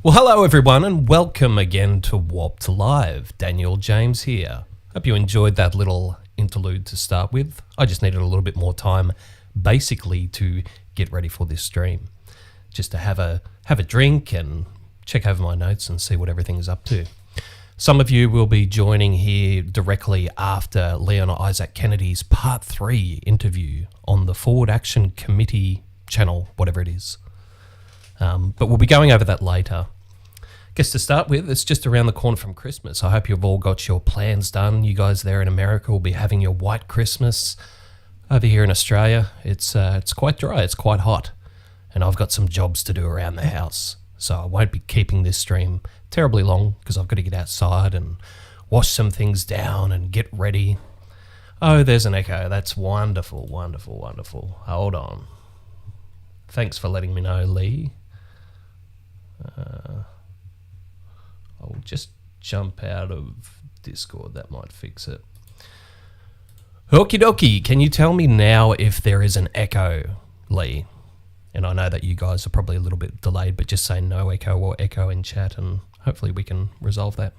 Well, hello everyone and welcome again to Warped Live. Daniel James here. Hope you enjoyed that little interlude to start with. I just needed a little bit more time basically to get ready for this stream. Just to have a drink and check over my notes and see what everything's up to. Some of you will be joining here directly after Leon Isaac Kennedy's Part 3 interview on the Forward Action Committee channel, whatever it is. But we'll be going over that later. Guess to start with, it's just around the corner from Christmas. I hope you've all got your plans done. You guys there in America will be having your white Christmas. Over here in Australia, it's quite dry, it's quite hot. And I've got some jobs to do around the house. So I won't be keeping this stream terribly long because I've got to get outside and wash some things down and get ready. Oh, there's an echo. That's wonderful, wonderful, wonderful. Hold on. Thanks for letting me know, Lee. I'll just jump out of Discord. That might fix it. Okie dokie. Can you tell me now if there is an echo, Lee? And I know that you guys are probably a little bit delayed, but just say no echo or echo in chat and hopefully we can resolve that.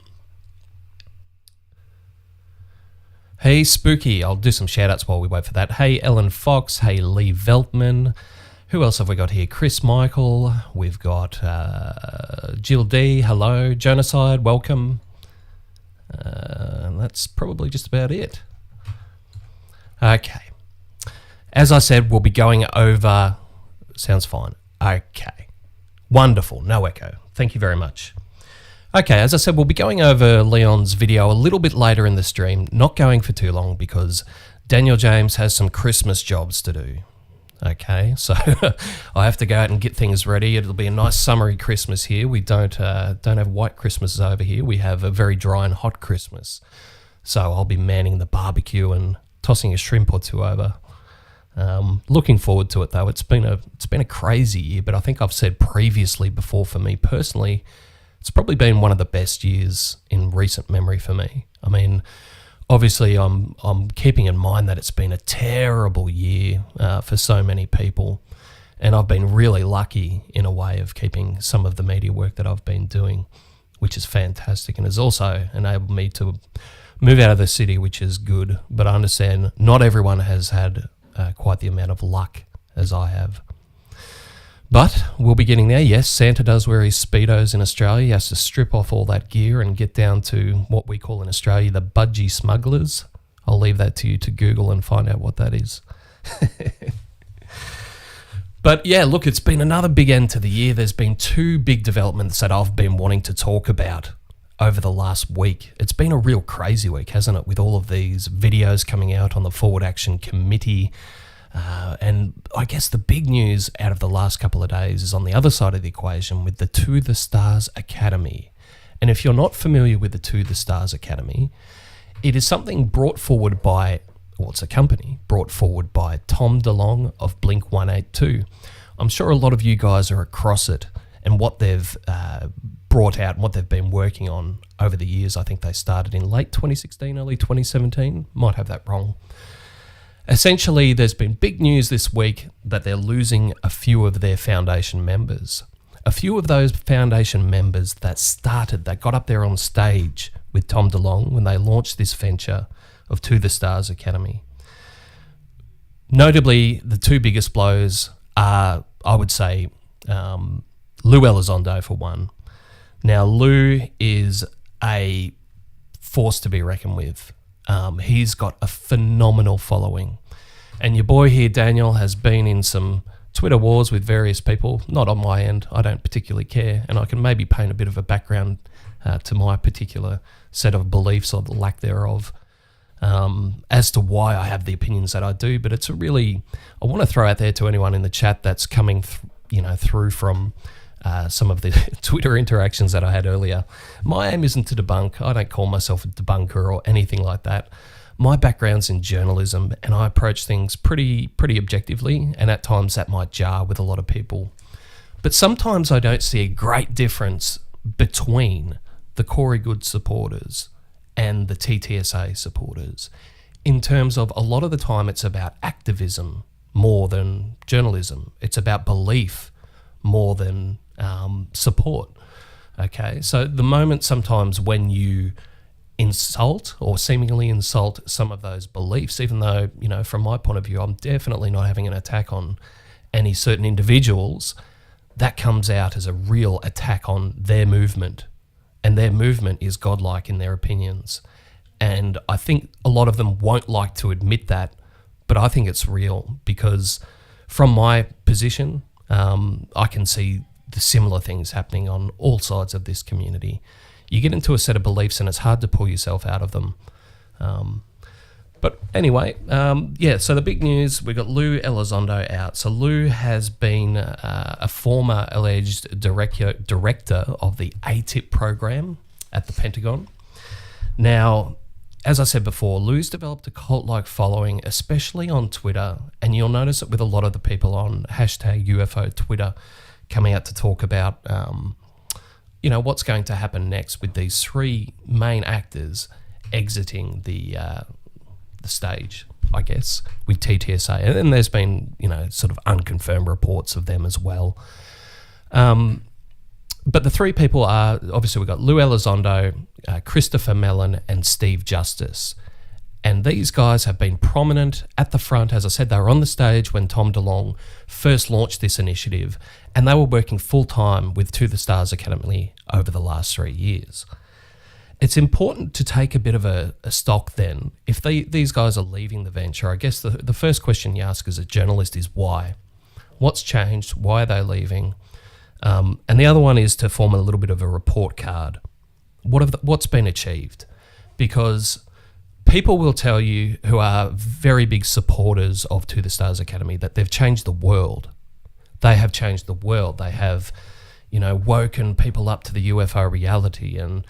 Hey, Spooky. I'll do some shout-outs while we wait for that. Hey, Ellen Fox. Hey, Lee Veltman. Who else have we got here? Chris Michael. We've got Jill D. Hello. Genocide. Welcome. And that's probably just about it. Okay. As I said, we'll be going over... Sounds fine. Okay. Wonderful. No echo. Thank you very much. Okay, as I said, we'll be going over Leon's video a little bit later in the stream. Not going for too long because Daniel James has some Christmas jobs to do. Okay, so I have to go out and get things ready. It'll be a nice summery Christmas here. We don't have white Christmases over here. We have a very dry and hot Christmas. So I'll be manning the barbecue and tossing a shrimp or two over. Looking forward to it though. It's been a crazy year, but I think I've said previously before for me personally, it's probably been one of the best years in recent memory for me. I mean, obviously, I'm keeping in mind that it's been a terrible year for so many people, and I've been really lucky in a way of keeping some of the media work that I've been doing, which is fantastic, and has also enabled me to move out of the city, which is good. But I understand not everyone has had quite the amount of luck as I have. But we'll be getting there. Yes, Santa does wear his Speedos in Australia. He has to strip off all that gear and get down to what we call in Australia the budgie smugglers. I'll leave that to you to Google and find out what that is. But yeah, look, it's been another big end to the year. There's been two big developments that I've been wanting to talk about over the last week. It's been a real crazy week, hasn't it, with all of these videos coming out on the Forward Action Committee. And I guess the big news out of the last couple of days is on the other side of the equation with the To The Stars Academy. And if you're not familiar with the To The Stars Academy, it is something brought forward by, well, it's a company brought forward by Tom DeLonge of Blink-182. I'm sure a lot of you guys are across it and what they've brought out and what they've been working on over the years. I think they started in late 2016, early 2017. Might have that wrong. Essentially, there's been big news this week that they're losing a few of their foundation members. A few of those foundation members that got up there on stage with Tom DeLonge when they launched this venture of To The Stars Academy. Notably, the two biggest blows are, I would say, Lue Elizondo for one. Now, Lue is a force to be reckoned with. He's got a phenomenal following. And your boy here, Daniel, has been in some Twitter wars with various people. Not on my end. I don't particularly care. And I can maybe paint a bit of a background to my particular set of beliefs or the lack thereof as to why I have the opinions that I do. But it's a really... I want to throw out there to anyone in the chat that's coming through from some of the Twitter interactions that I had earlier. My aim isn't to debunk. I don't call myself a debunker or anything like that. My background's in journalism and I approach things pretty objectively, and at times that might jar with a lot of people. But sometimes I don't see a great difference between the Corey Goode supporters and the TTSA supporters in terms of a lot of the time it's about activism more than journalism. It's about belief more than support. Okay, so the moment sometimes when you insult or seemingly insult some of those beliefs, even though, from my point of view, I'm definitely not having an attack on any certain individuals, that comes out as a real attack on their movement. And their movement is godlike in their opinions. And I think a lot of them won't like to admit that, but I think it's real because from my position, I can see the similar things happening on all sides of this community. You get into a set of beliefs and it's hard to pull yourself out of them. But anyway, so the big news, we got Lue Elizondo out. So Lue has been a former alleged director of the ATIP program at the Pentagon. Now, as I said before, Lue's developed a cult-like following, especially on Twitter, and you'll notice it with a lot of the people on hashtag UFO Twitter coming out to talk about, what's going to happen next with these three main actors exiting the stage, I guess, with TTSA. And there's been, sort of unconfirmed reports of them as well. But the three people are, obviously we've got Lue Elizondo, Christopher Mellon and Steve Justice. And these guys have been prominent at the front. As I said, they were on the stage when Tom DeLonge first launched this initiative, and they were working full-time with To The Stars Academy over the last 3 years. It's important to take a bit of a stock then. If these guys are leaving the venture, I guess the first question you ask as a journalist is why? What's changed? Why are they leaving? And the other one is to form a little bit of a report card. What's been achieved? Because people will tell you who are very big supporters of To The Stars Academy that they've changed the world. They have changed the world. They have, woken people up to the UFO reality, and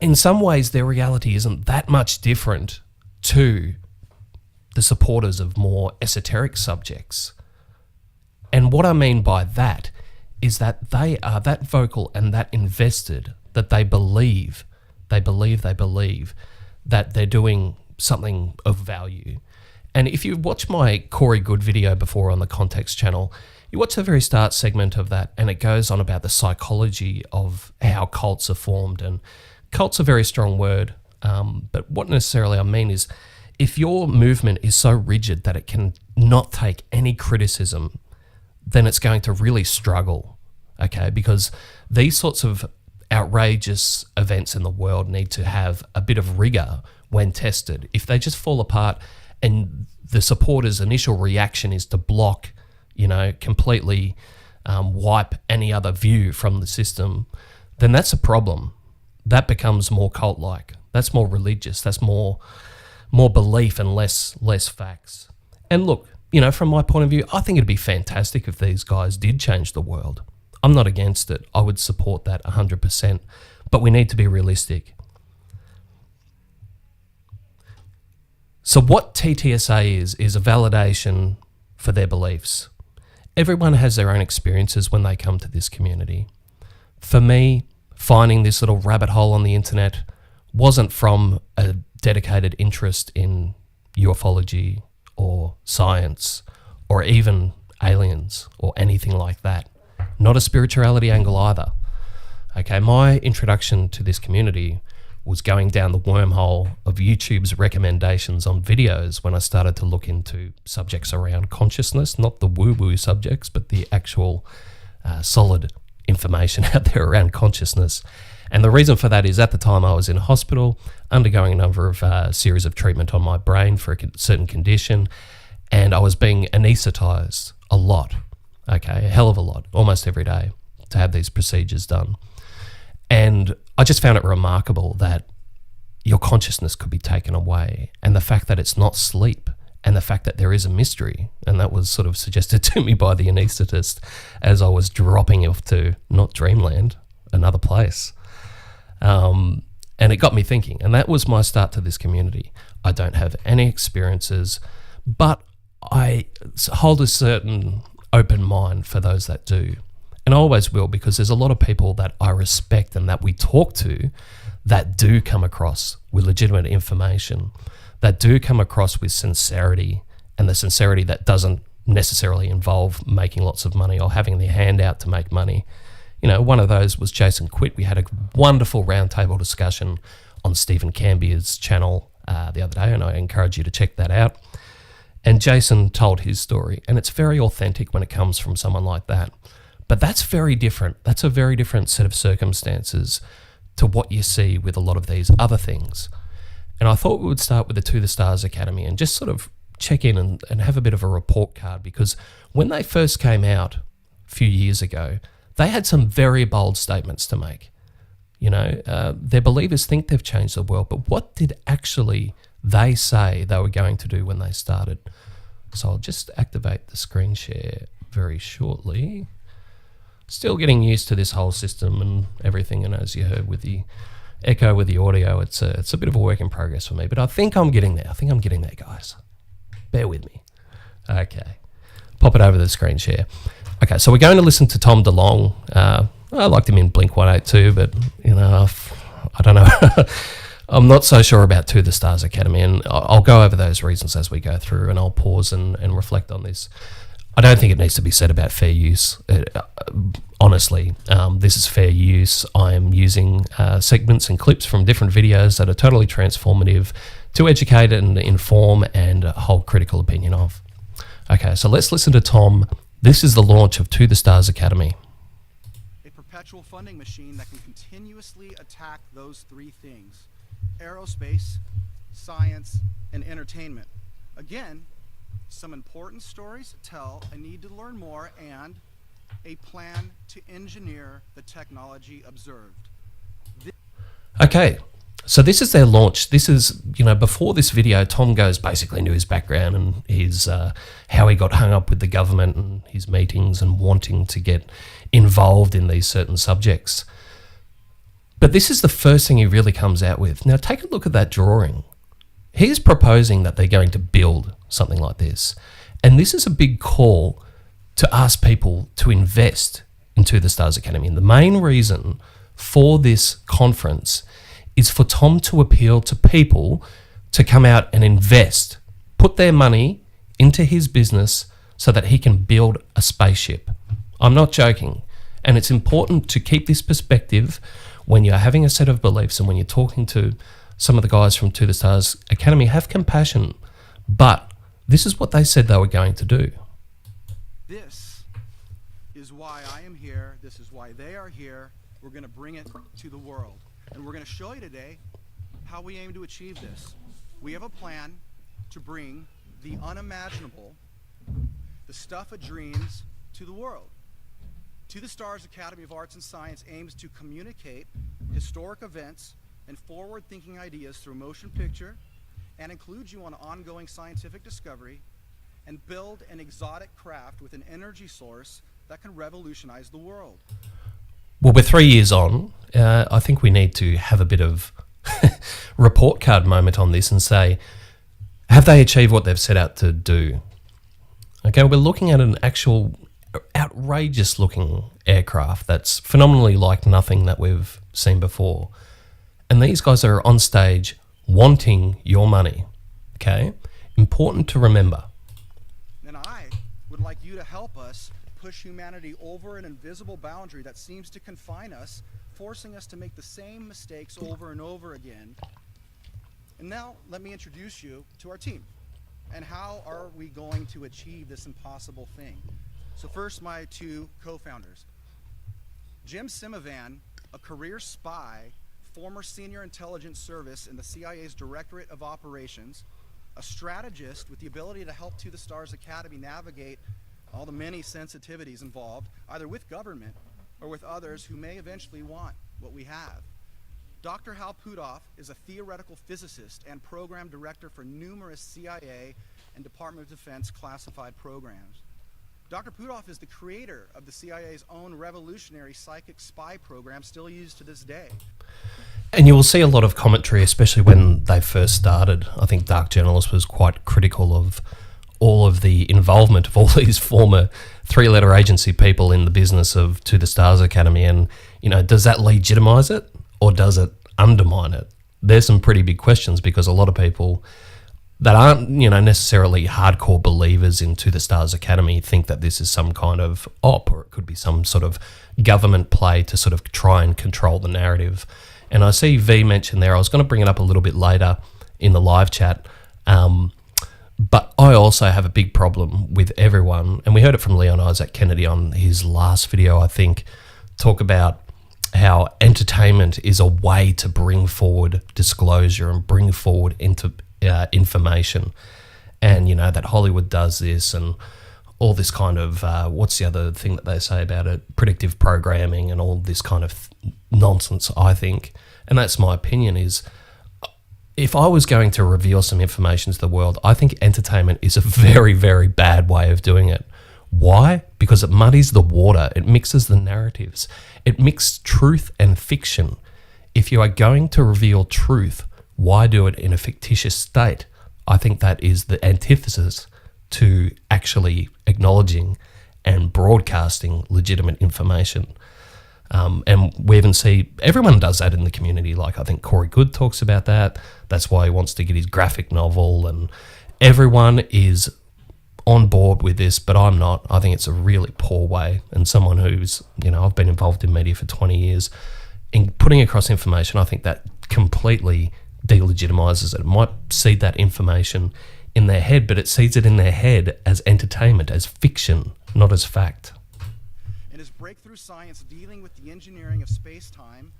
in some ways, their reality isn't that much different to the supporters of more esoteric subjects. And what I mean by that is that they are that vocal and that invested that they believe that they're doing something of value. And if you watch my Corey Goode video before on the Context channel, you watch the very start segment of that, and it goes on about the psychology of how cults are formed. And cult's a very strong word, but what necessarily I mean is if your movement is so rigid that it can not take any criticism, then it's going to really struggle, okay? Because these sorts of outrageous events in the world need to have a bit of rigor when tested. If they just fall apart and the supporters' initial reaction is to block, completely wipe any other view from the system, then that's a problem. That becomes more cult-like. That's more religious. That's more belief and less facts. And look, from my point of view, I think it'd be fantastic if these guys did change the world. I'm not against it. I would support that 100%. But we need to be realistic. So what TTSA is a validation for their beliefs. Everyone has their own experiences when they come to this community. For me, finding this little rabbit hole on the internet wasn't from a dedicated interest in ufology or science or even aliens or anything like that. Not a spirituality angle either. Okay, my introduction to this community was going down the wormhole of YouTube's recommendations on videos when I started to look into subjects around consciousness, not the woo-woo subjects, but the actual solid information out there around consciousness. And the reason for that is at the time I was in hospital undergoing a number of series of treatment on my brain for a certain condition, and I was being anaesthetized a lot, okay, a hell of a lot, almost every day to have these procedures done. And I just found it remarkable that your consciousness could be taken away, and the fact that it's not sleep, and the fact that there is a mystery, and that was sort of suggested to me by the anaesthetist as I was dropping off to not dreamland, another place. And it got me thinking, and that was my start to this community. I don't have any experiences, but I hold a certain open mind for those that do. And I always will, because there's a lot of people that I respect and that we talk to that do come across with legitimate information, that do come across with sincerity, and the sincerity that doesn't necessarily involve making lots of money or having their hand out to make money. one of those was Jason Quitt. We had a wonderful roundtable discussion on Stephen Cambier's channel the other day, and I encourage you to check that out. And Jason told his story, and it's very authentic when it comes from someone like that. But that's very different. That's a very different set of circumstances to what you see with a lot of these other things. And I thought we would start with the To the Stars Academy and just sort of check in and have a bit of a report card, because when they first came out a few years ago, they had some very bold statements to make. Their believers think they've changed the world, but what did actually they say they were going to do when they started? So I'll just activate the screen share very shortly. Still getting used to this whole system and everything, and as you heard with the echo with the audio, it's a bit of a work in progress for me, but I think I'm getting there. Guys. Bear with me. Okay. Pop it over the screen share. Okay, so we're going to listen to Tom DeLonge. I liked him in Blink-182, but, I don't know. I'm not so sure about To the Stars Academy, and I'll go over those reasons as we go through, and I'll pause and reflect on this. I don't think it needs to be said about fair use. Honestly, this is fair use. I'm using segments and clips from different videos that are totally transformative to educate and inform and hold critical opinion of. Okay, so let's listen to Tom. This is the launch of To the Stars Academy. A perpetual funding machine that can continuously attack those three things: aerospace, science, and entertainment. Again, some important stories to tell, a need to learn more, and a plan to engineer the technology observed. Okay, so this is their launch. This is, before this video, Tom goes basically into his background and his how he got hung up with the government and his meetings and wanting to get involved in these certain subjects. But this is the first thing he really comes out with. Now, take a look at that drawing. He's proposing that they're going to build something like this. And this is a big call to ask people to invest into the Stars Academy. And the main reason for this conference is for Tom to appeal to people to come out and invest, put their money into his business so that he can build a spaceship. I'm not joking. And it's important to keep this perspective when you're having a set of beliefs and when you're talking to some of the guys from To the Stars Academy. Have compassion. But this is what they said they were going to do. This is why I am here. This is why they are here. We're going to bring it to the world. And we're going to show you today how we aim to achieve this. We have a plan to bring the unimaginable, the stuff of dreams, to the world. To the Stars Academy of Arts and Science aims to communicate historic events and forward-thinking ideas through motion picture, and include you on ongoing scientific discovery, and build an exotic craft with an energy source that can revolutionize the world. Well, we're 3 years on. I think we need to have a bit of report card moment on this and say, have they achieved what they've set out to do? Okay, we're looking at an actual outrageous looking aircraft that's phenomenally like nothing that we've seen before. And these guys are on stage wanting your money, okay? Important to remember. And I would like you to help us push humanity over an invisible boundary that seems to confine us, forcing us to make the same mistakes over and over again. And now let me introduce you to our team. And how are we going to achieve this impossible thing? So first, my two co-founders. Jim Simivan, a career spy, former senior intelligence service in the CIA's Directorate of Operations, a strategist with the ability to help To the Stars Academy navigate all the many sensitivities involved, either with government or with others who may eventually want what we have. Dr. Hal Puthoff is a theoretical physicist and program director for numerous CIA and Department of Defense classified programs. Dr. Puthoff is the creator of the CIA's own revolutionary psychic spy program, still used to this day. And you will see a lot of commentary, especially when they first started. I think Dark Journalist was quite critical of all of the involvement of all these former three-letter agency people in the business of To the Stars Academy. And, does that legitimize it or does it undermine it? There's some pretty big questions, because a lot of people that aren't, necessarily hardcore believers in To the Stars Academy think that this is some kind of op, or it could be some sort of government play to sort of try and control the narrative. And I see V mentioned there, I was going to bring it up a little bit later in the live chat, but I also have a big problem with everyone, and we heard it from Leon Isaac Kennedy on his last video, I think, talk about how entertainment is a way to bring forward disclosure and bring forward into information, and that Hollywood does this and all this kind of what's the other thing that they say about it, predictive programming and all this kind of nonsense, I think. And that's my opinion, is if I was going to reveal some information to the world, I think entertainment is a very, very bad way of doing it. Why? Because it muddies the water, it mixes the narratives, it mixes truth and fiction. If you are going to reveal truth, why do it in a fictitious state? I think that is the antithesis to actually acknowledging and broadcasting legitimate information. And we even see everyone does that in the community. Like, I think Corey Goode talks about that. That's why he wants to get his graphic novel, and everyone is on board with this, but I'm not. I think it's a really poor way. And someone who's, I've been involved in media for 20 years, in putting across information, I think that completely delegitimizes it. It might seed that information in their head, but it seeds it in their head as entertainment, as fiction, not as fact. And his breakthrough science dealing with the engineering of space-time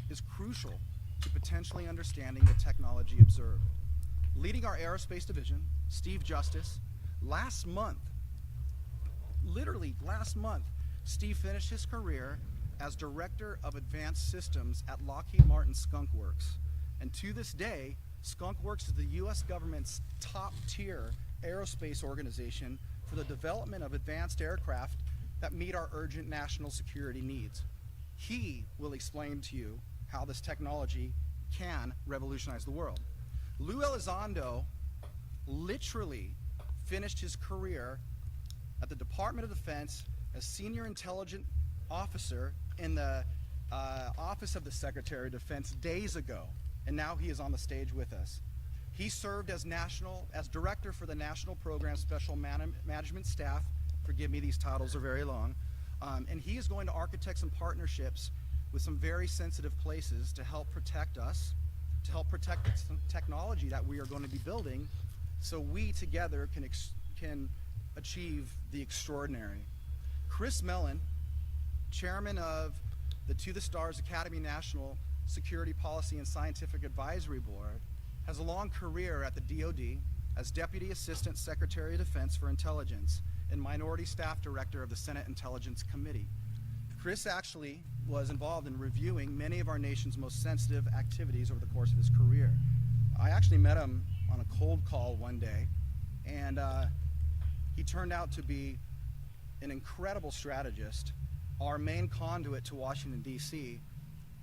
is crucial to potentially understanding the technology observed. Leading our aerospace division, Steve Justice, literally last month, Steve finished his career as Director of Advanced Systems at Lockheed Martin Skunk Works. And to this day, Skunk Works is the U.S. government's top-tier aerospace organization for the development of advanced aircraft that meet our urgent national security needs. He will explain to you how this technology can revolutionize the world. Lue Elizondo literally finished his career at the Department of Defense as Senior Intelligence Officer in the Office of the Secretary of Defense days ago, and now he is on the stage with us. He served as Director for the National Program Special Management Staff. Forgive me, these titles are very long. And he is going to architect some partnerships with some very sensitive places to help protect us, to help protect the technology that we are going to be building, so we together can achieve the extraordinary. Chris Mellon, Chairman of the To the Stars Academy National Security Policy and Scientific Advisory Board, has a long career at the DoD as Deputy Assistant Secretary of Defense for Intelligence and Minority Staff Director of the Senate Intelligence Committee. Chris actually was involved in reviewing many of our nation's most sensitive activities over the course of his career. I actually met him on a cold call one day, and he turned out to be an incredible strategist, our main conduit to Washington, D.C.,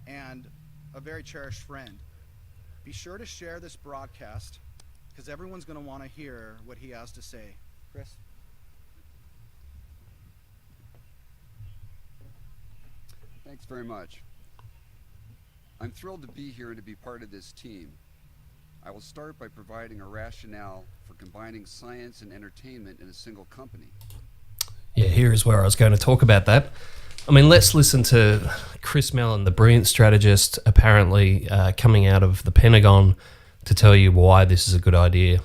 and a very cherished friend. Be sure to share this broadcast, because everyone's going to want to hear what he has to say. Chris? Thanks very much. I'm thrilled to be here and to be part of this team. I will start by providing a rationale for combining science and entertainment in a single company. Yeah, here is where I was going to talk about that. I mean, let's listen to Chris Mellon, the brilliant strategist, apparently coming out of the Pentagon to tell you why this is a good idea.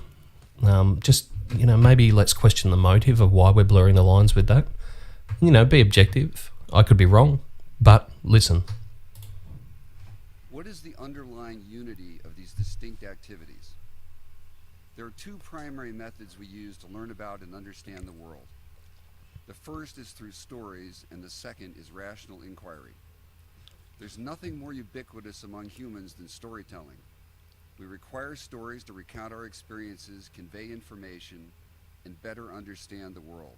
Maybe let's question the motive of why we're blurring the lines with that. Be objective. I could be wrong, but listen. What is the underlying unity of these distinct activities? There are two primary methods we use to learn about and understand the world. The first is through stories, and the second is rational inquiry. There's nothing more ubiquitous among humans than storytelling. We require stories to recount our experiences, convey information, and better understand the world.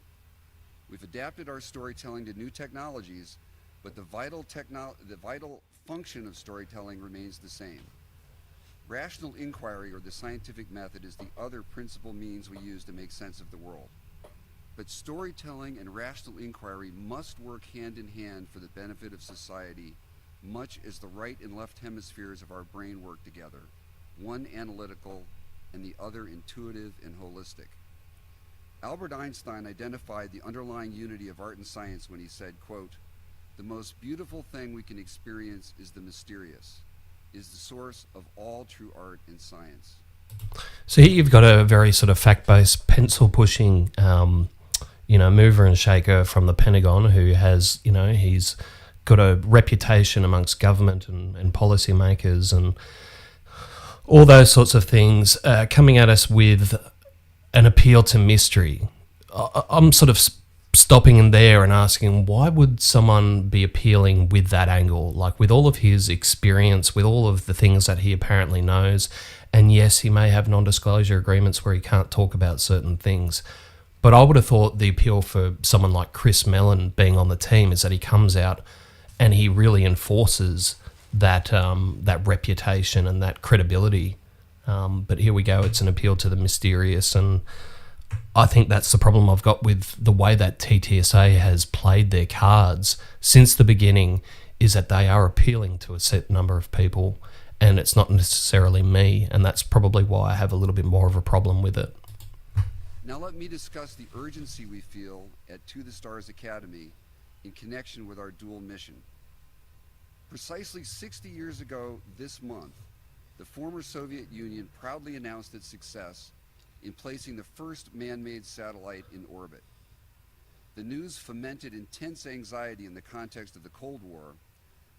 We've adapted our storytelling to new technologies, but the vital function of storytelling remains the same. Rational inquiry, or the scientific method, is the other principal means we use to make sense of the world. But storytelling and rational inquiry must work hand in hand for the benefit of society, much as the right and left hemispheres of our brain work together, one analytical, and the other intuitive and holistic. Albert Einstein identified the underlying unity of art and science when he said, quote, "The most beautiful thing we can experience is the mysterious, is the source of all true art and science." So here you've got a very sort of fact-based, pencil-pushing, mover and shaker from the Pentagon who has, he's got a reputation amongst government and policymakers and all those sorts of things, coming at us with an appeal to mystery. I'm sort of stopping in there and asking, why would someone be appealing with that angle? Like, with all of his experience, with all of the things that he apparently knows, and yes, he may have non-disclosure agreements where he can't talk about certain things, but I would have thought the appeal for someone like Chris Mellon being on the team is that he comes out and he really enforces that reputation and that credibility. But here we go, it's an appeal to the mysterious, and I think that's the problem I've got with the way that TTSA has played their cards since the beginning, is that they are appealing to a set number of people, and it's not necessarily me, and that's probably why I have a little bit more of a problem with it. Now let me discuss the urgency we feel at To the Stars Academy in connection with our dual mission. Precisely 60 years ago this month, the former Soviet Union proudly announced its success in placing the first man-made satellite in orbit. The news fomented intense anxiety in the context of the Cold War,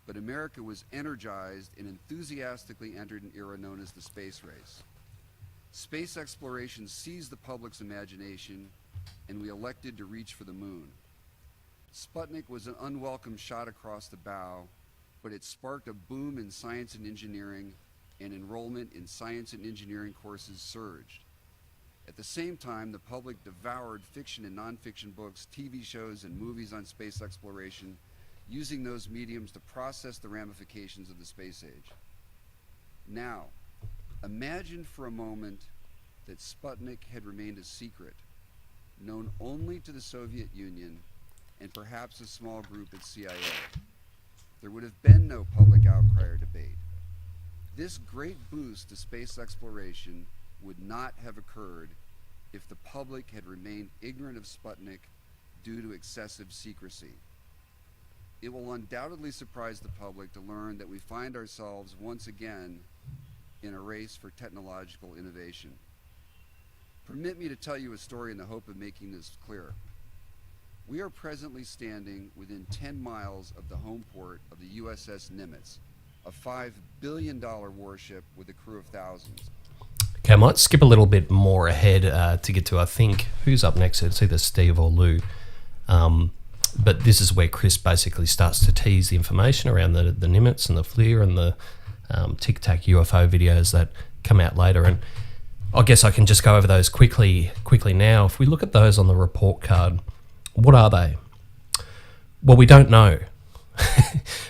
but America was energized and enthusiastically entered an era known as the space race. Space exploration seized the public's imagination, and we elected to reach for the moon. Sputnik was an unwelcome shot across the bow, but it sparked a boom in science and engineering, and enrollment in science and engineering courses surged. At the same time, the public devoured fiction and nonfiction books, TV shows, and movies on space exploration, using those mediums to process the ramifications of the space age. Now, imagine for a moment that Sputnik had remained a secret, known only to the Soviet Union and perhaps a small group at CIA. There would have been no public outcry or debate. This great boost to space exploration would not have occurred if the public had remained ignorant of Sputnik due to excessive secrecy. It will undoubtedly surprise the public to learn that we find ourselves once again in a race for technological innovation. Permit me to tell you a story in the hope of making this clear. We are presently standing within 10 miles of the home port of the USS Nimitz, a $5 billion warship with a crew of thousands. Okay, I might skip a little bit more ahead to get to, I think, who's up next? It's either Steve or Lue. But this is where Chris basically starts to tease the information around the Nimitz and the FLIR and the Tic Tac UFO videos that come out later. And I guess I can just go over those quickly now. If we look at those on the report card, what are they? Well, we don't know.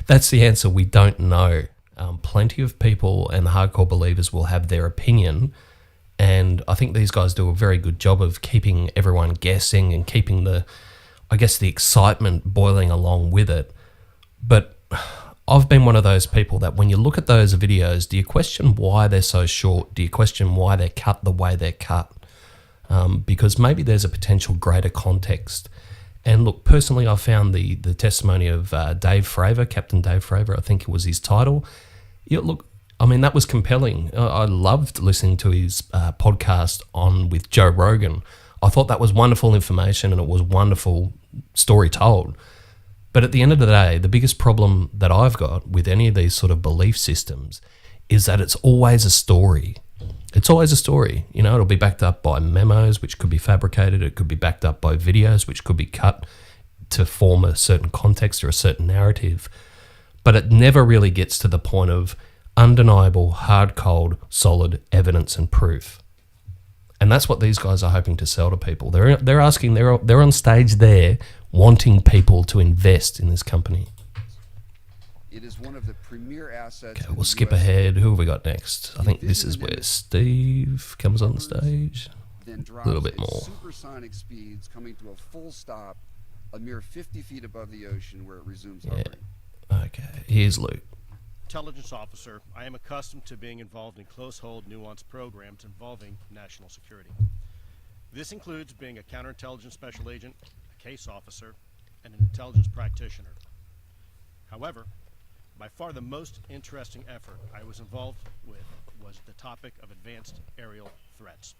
That's the answer. We don't know. Plenty of people and the hardcore believers will have their opinion, and I think these guys do a very good job of keeping everyone guessing and keeping the excitement boiling along with it. But I've been one of those people that when you look at those videos, do you question why they're so short? Do you question why they're cut the way they're cut? Because maybe there's a potential greater context. And look, personally, I found the testimony of Dave Fravor, Captain Dave Fravor, I think it was his title. Yeah, look, I mean, that was compelling. I loved listening to his podcast with Joe Rogan. I thought that was wonderful information and it was wonderful story told. But at the end of the day, the biggest problem that I've got with any of these sort of belief systems is that it's always a story. It's always a story. You know, it'll be backed up by memos, which could be fabricated. It could be backed up by videos, which could be cut to form a certain context or a certain narrative. But it never really gets to the point of undeniable, hard, cold, solid evidence and proof. And that's what these guys are hoping to sell to people. They're asking, they're on stage there wanting people to invest in this company. It is one of the premier assets. Okay, we'll skip ahead. Who have we got next? I think this is where Steve comes on the stage. A little bit more. Supersonic speeds coming to a full stop a mere 50 feet above the ocean where it resumes hovering. Okay, here's Luke. counterintelligence officer, I am accustomed to being involved in close-hold, nuanced programs involving national security. This includes being a counterintelligence special agent, a case officer, and an intelligence practitioner. However, by far the most interesting effort I was involved with was the topic of advanced aerial threats.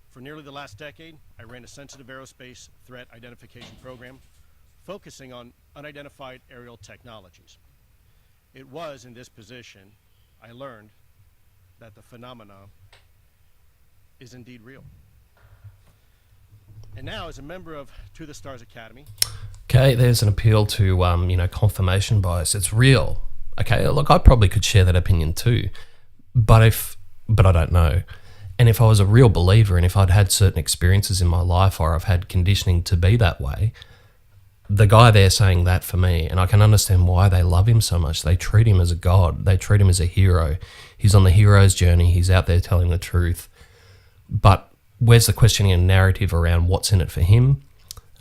For nearly the last decade, I ran a sensitive aerospace threat identification program focusing on unidentified aerial technologies. It was in this position I learned that the phenomenon is indeed real. And now, as a member of To the Stars Academy... Okay, there's an appeal to, confirmation bias. It's real. Okay, look, I probably could share that opinion too, but I don't know. And if I was a real believer, and if I'd had certain experiences in my life, or I've had conditioning to be that way, the guy there saying that for me, and I can understand why they love him so much. They treat him as a god. They treat him as a hero. He's on the hero's journey. He's out there telling the truth. But where's the questioning and narrative around what's in it for him?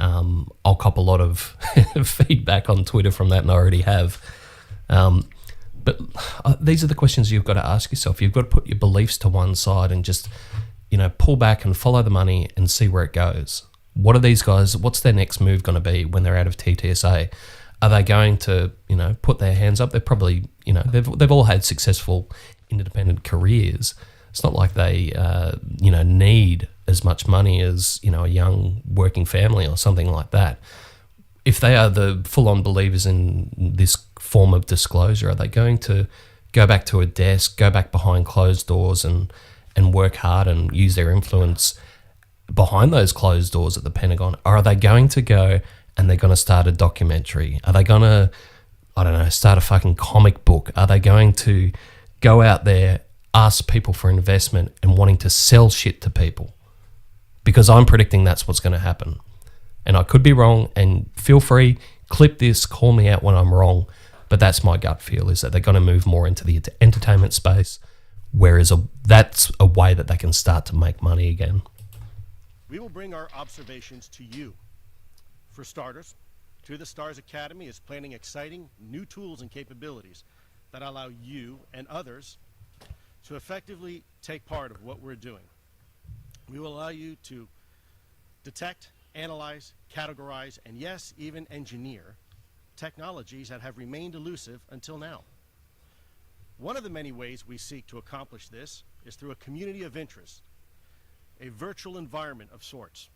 I'll cop a lot of feedback on Twitter from that, and I already have. But these are the questions you've got to ask yourself. You've got to put your beliefs to one side and just, pull back and follow the money and see where it goes. What are these guys, what's their next move going to be when they're out of TTSA? Are they going to, put their hands up? They're probably, they've all had successful independent careers. It's not like they, need as much money as, a young working family or something like that. If they are the full-on believers in this form of disclosure, are they going to go back to a desk, go back behind closed doors and work hard and use their influence behind those closed doors at the Pentagon? Or are they going to go and they're going to start a documentary? Are they going to, start a fucking comic book? Are they going to go out there, ask people for investment and wanting to sell shit to people? Because I'm predicting that's what's going to happen. And I could be wrong, and feel free, clip this, call me out when I'm wrong, but that's my gut feel, is that they're going to move more into the entertainment space, whereas that's a way that they can start to make money again. We will bring our observations to you. For starters, To the Stars Academy is planning exciting new tools and capabilities that allow you and others to effectively take part of what we're doing. We will allow you to detect, analyze, categorize, and yes, even engineer technologies that have remained elusive until now. One of the many ways we seek to accomplish this is through a community of interest, a virtual environment of sorts.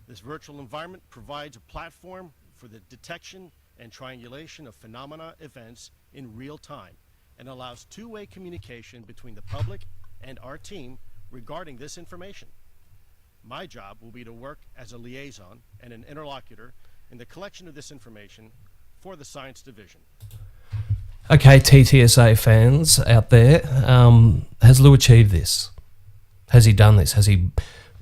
This virtual environment provides a platform for the detection and triangulation of phenomena events in real time and allows two-way communication between the public and our team regarding this information. My job will be to work as a liaison and an interlocutor in the collection of this information for the Science Division. Okay, TTSA fans out there, has Lue achieved this? Has he done this? Has he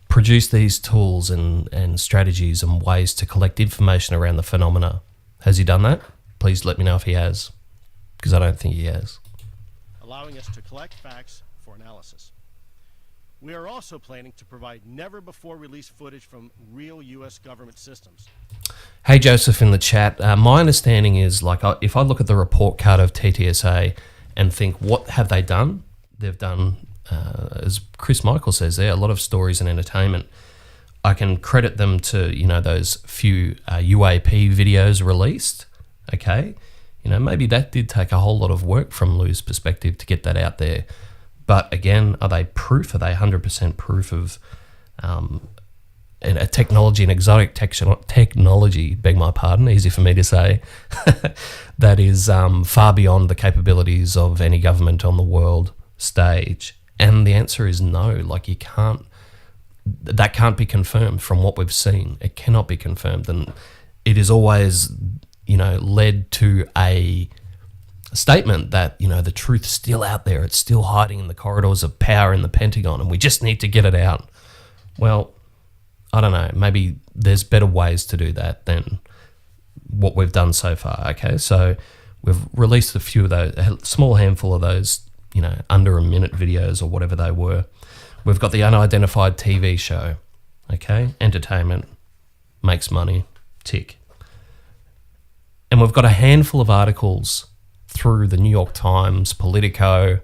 produced these tools and strategies and ways to collect information around the phenomena? Has he done that? Please let me know if he has, because I don't think he has. Allowing us to collect facts for analysis. We are also planning to provide never-before-released footage from real U.S. government systems. Hey, Joseph in the chat. My understanding is, if I look at the report card of TTSA and think, what have they done? They've done, as Chris Michael says there, a lot of stories and entertainment. I can credit them to, those few UAP videos released, okay? Maybe that did take a whole lot of work from Lue's perspective to get that out there. But again, are they proof? Are they 100% proof of a technology, an exotic technology, beg my pardon, easy for me to say, that is far beyond the capabilities of any government on the world stage? And the answer is no. That can't be confirmed from what we've seen. It cannot be confirmed. And it is always, led to a statement that, the truth's still out there. It's still hiding in the corridors of power in the Pentagon, and we just need to get it out. Well, I don't know. Maybe there's better ways to do that than what we've done so far. Okay, so we've released a few of those, a small handful of those, under a minute videos or whatever they were. We've got the unidentified TV show. Okay, entertainment, makes money, tick. And we've got a handful of articles through the New York Times, Politico,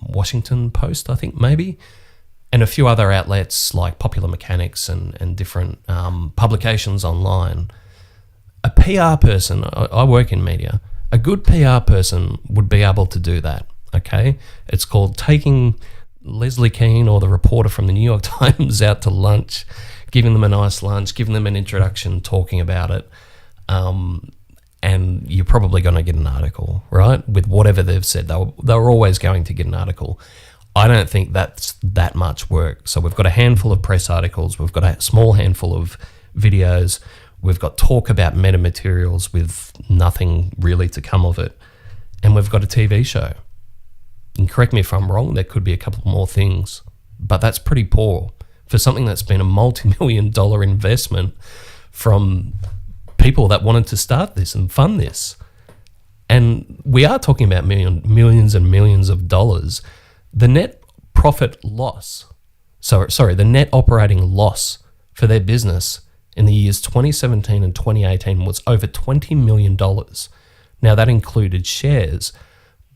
Washington Post, I think maybe, and a few other outlets like Popular Mechanics and different publications online. A PR person, I work in media, a good PR person would be able to do that, okay? It's called taking Leslie Keane or the reporter from the New York Times out to lunch, giving them a nice lunch, giving them an introduction, talking about it, and you're probably going to get an article, right? With whatever they've said, they're always going to get an article. I don't think that's that much work. So we've got a handful of press articles, we've got a small handful of videos, we've got talk about metamaterials with nothing really to come of it, and we've got a TV show. And correct me if I'm wrong, there could be a couple more things, but that's pretty poor for something that's been a multi-million-dollar investment from people that wanted to start this and fund this. And we are talking about millions and millions of dollars. The net profit loss, the net operating loss for their business in the years 2017 and 2018 was over $20 million. Now, that included shares,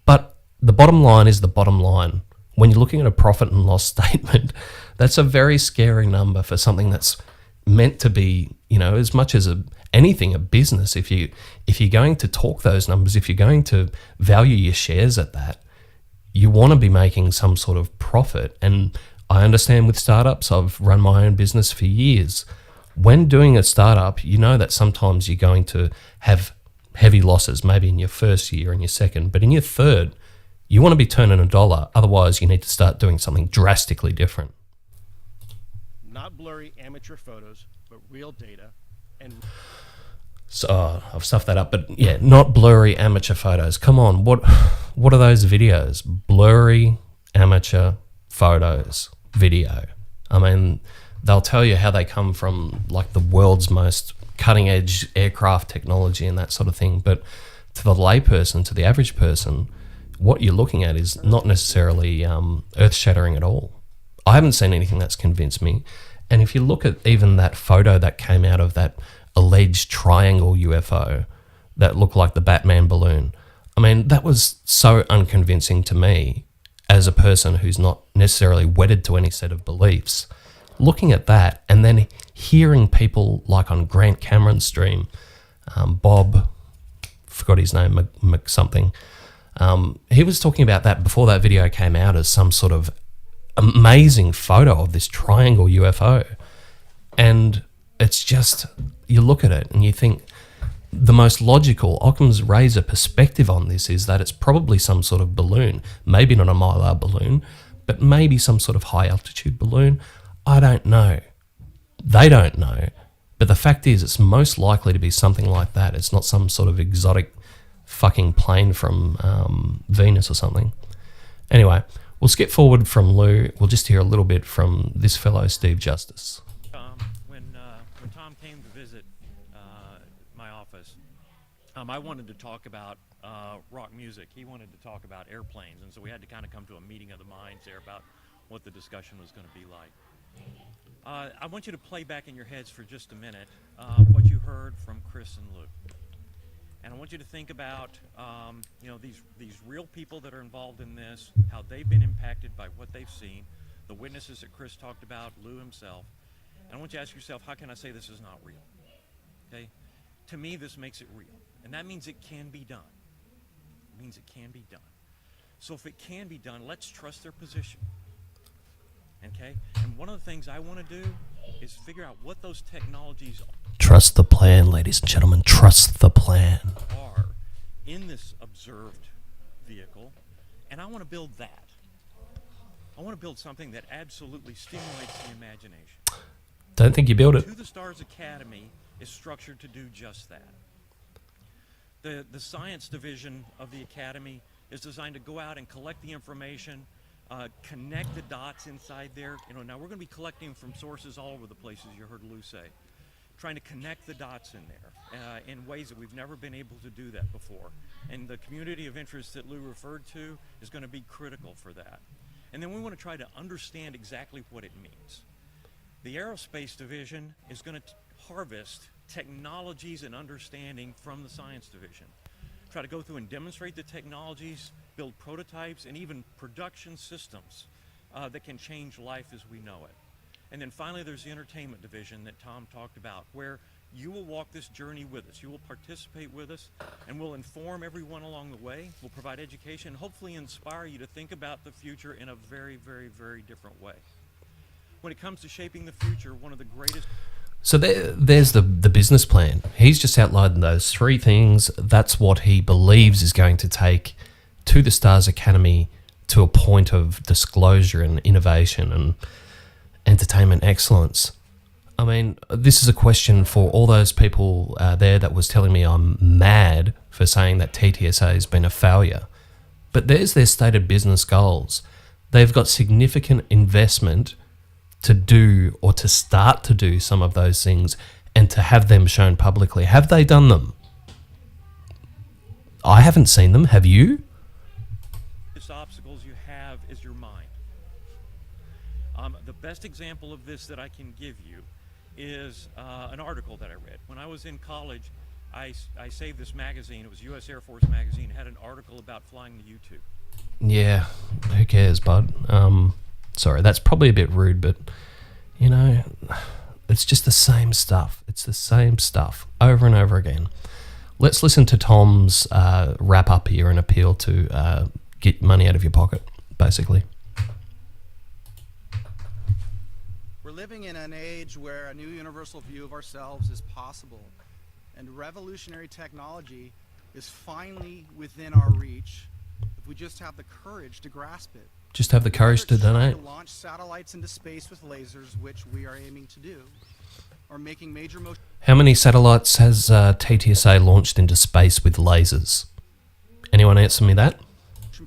but the bottom line is the bottom line. When you're looking at a profit and loss statement, that's a very scary number for something that's meant to be, as much as anything, a business. If you're going to talk those numbers, if you're going to value your shares at that, you want to be making some sort of profit. And I understand with startups, I've run my own business for years. When doing a startup, you know that sometimes you're going to have heavy losses, maybe in your first year and your second, but in your third, you want to be turning a dollar. Otherwise, you need to start doing something drastically different. Not blurry amateur photos, but real data. And So I've stuffed that up, but yeah, not blurry amateur photos. Come on, what are those videos? Blurry amateur photos, video. I mean, they'll tell you how they come from like the world's most cutting edge aircraft technology and that sort of thing, but to the layperson, to the average person, what you're looking at is not necessarily earth-shattering at all. I haven't seen anything that's convinced me. And if you look at even that photo that came out of that alleged triangle UFO that looked like the Batman balloon, I mean, that was so unconvincing to me as a person who's not necessarily wedded to any set of beliefs. Looking at that and then hearing people like on Grant Cameron's stream, Bob, forgot his name, something, he was talking about that before that video came out as some sort of amazing photo of this triangle UFO. And it's just, you look at it and you think the most logical, Occam's razor perspective on this is that it's probably some sort of balloon, maybe not a Mylar balloon, but maybe some sort of high altitude balloon. I don't know. They don't know. But the fact is, it's most likely to be something like that. It's not some sort of exotic fucking plane from Venus or something. Anyway, we'll skip forward from Lue. We'll just hear a little bit from this fellow, Steve Justice. When Tom came to visit my office, I wanted to talk about rock music. He wanted to talk about airplanes, and so we had to kind of come to a meeting of the minds there about what the discussion was going to be like. I want you to play back in your heads for just a minute what you heard from Chris and Lue. And I want you to think about, these real people that are involved in this, how they've been impacted by what they've seen, the witnesses that Chris talked about, Lue himself. And I want you to ask yourself, how can I say this is not real? Okay? To me, this makes it real. And that means it can be done. It means it can be done. So if it can be done, let's trust their position. Okay? And one of the things I want to do is figure out what those technologies Trust the plan, ladies and gentlemen. Trust the plan. are in this observed vehicle, and I want to build that. I want to build something that absolutely stimulates the imagination. Don't think you built it. To the Stars Academy is structured to do just that. The science division of the Academy is designed to go out and collect the information, connect the dots inside there. Now we're going to be collecting from sources all over the places you heard Lue say. Trying to connect the dots in there in ways that we've never been able to do that before. And the community of interest that Lue referred to is going to be critical for that. And then we want to try to understand exactly what it means. The Aerospace Division is going to harvest technologies and understanding from the Science Division. try to go through and demonstrate the technologies, build prototypes, and even production systems that can change life as we know it. And then finally, there's the entertainment division that Tom talked about, where you will walk this journey with us. You will participate with us, and we'll inform everyone along the way. We'll provide education, and hopefully inspire you to think about the future in a very, very, very different way. When it comes to shaping the future, one of the greatest... So there's the business plan. He's just outlined those three things. That's what he believes is going to take To the Stars Academy to a point of disclosure and innovation and entertainment excellence. I mean, this is a question for all those people there that was telling me I'm mad for saying that TTSA has been a failure. But there's their stated business goals. They've got significant investment to do or to start to do some of those things and to have them shown publicly. Have they done them? I haven't seen them. Have you? Obstacles you have is your mind. The best example of this that I can give you is an article that I read. When I was in college, I saved this magazine. It was U.S. Air Force magazine. It had an article about flying to YouTube. Yeah, who cares, bud? Sorry, that's probably a bit rude, but, you know, it's just the same stuff. It's the same stuff over and over again. Let's listen to Tom's wrap-up here and appeal to get money out of your pocket, basically. We're living in an age where a new universal view of ourselves is possible, and revolutionary technology is finally within our reach if we just have the courage to grasp it. Just have the courage to donate. To launch satellites into space with lasers, which we are aiming to do, or making major motion. How many satellites has TTSA launched into space with lasers? Anyone answer me that?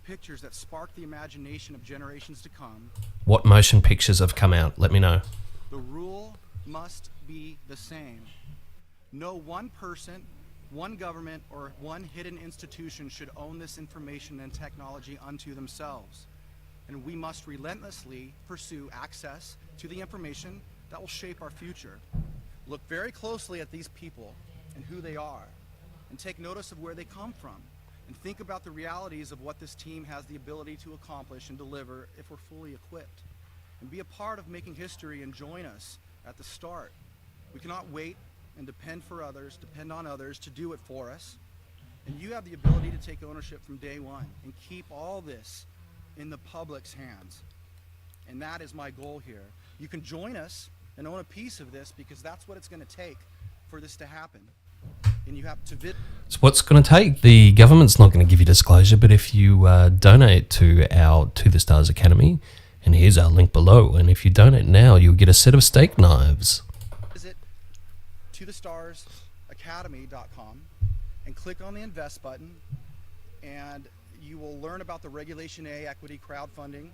Pictures that spark the imagination of generations to come. What motion pictures have come out? Let me know. The rule must be the same. No one person, one government, or one hidden institution should own this information and technology unto themselves. And we must relentlessly pursue access to the information that will shape our future. Look very closely at these people and who they are, and take notice of where they come from. And think about the realities of what this team has the ability to accomplish and deliver if we're fully equipped. And be a part of making history and join us at the start. We cannot wait and depend on others to do it for us. And you have the ability to take ownership from day one and keep all this in the public's hands. And that is my goal here. You can join us and own a piece of this because that's what it's going to take for this to happen. And you have to It's what's going to take. The government's not going to give you disclosure, but if you donate to our To the Stars Academy, and here's our link below, and if you donate now, you'll get a set of steak knives. Visit tothestarsacademy.com and click on the Invest button, and you will learn about the Regulation A equity crowdfunding,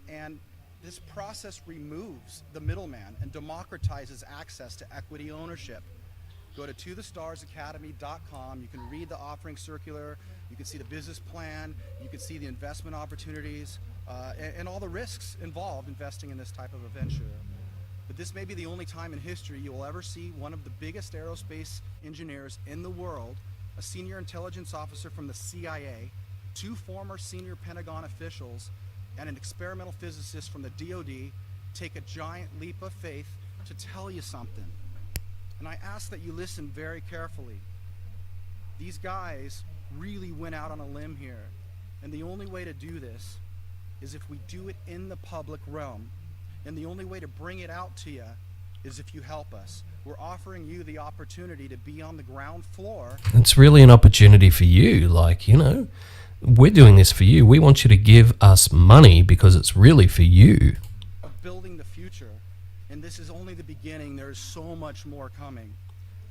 and this process removes the middleman and democratizes access to equity ownership. Go to tothestarsacademy.com. You can read the offering circular. You can see the business plan. You can see the investment opportunities and all the risks involved investing in this type of a venture. But this may be the only time in history you will ever see one of the biggest aerospace engineers in the world, a senior intelligence officer from the CIA, 2 former senior Pentagon officials, and an experimental physicist from the DoD take a giant leap of faith to tell you something. And I ask that you listen very carefully. These guys really went out on a limb here. And the only way to do this is if we do it in the public realm. And the only way to bring it out to you is if you help us. We're offering you the opportunity to be on the ground floor. It's really an opportunity for you. Like, you know, we're doing this for you. We want you to give us money because it's really for you. Of building the future. And this is only the beginning. There is so much more coming.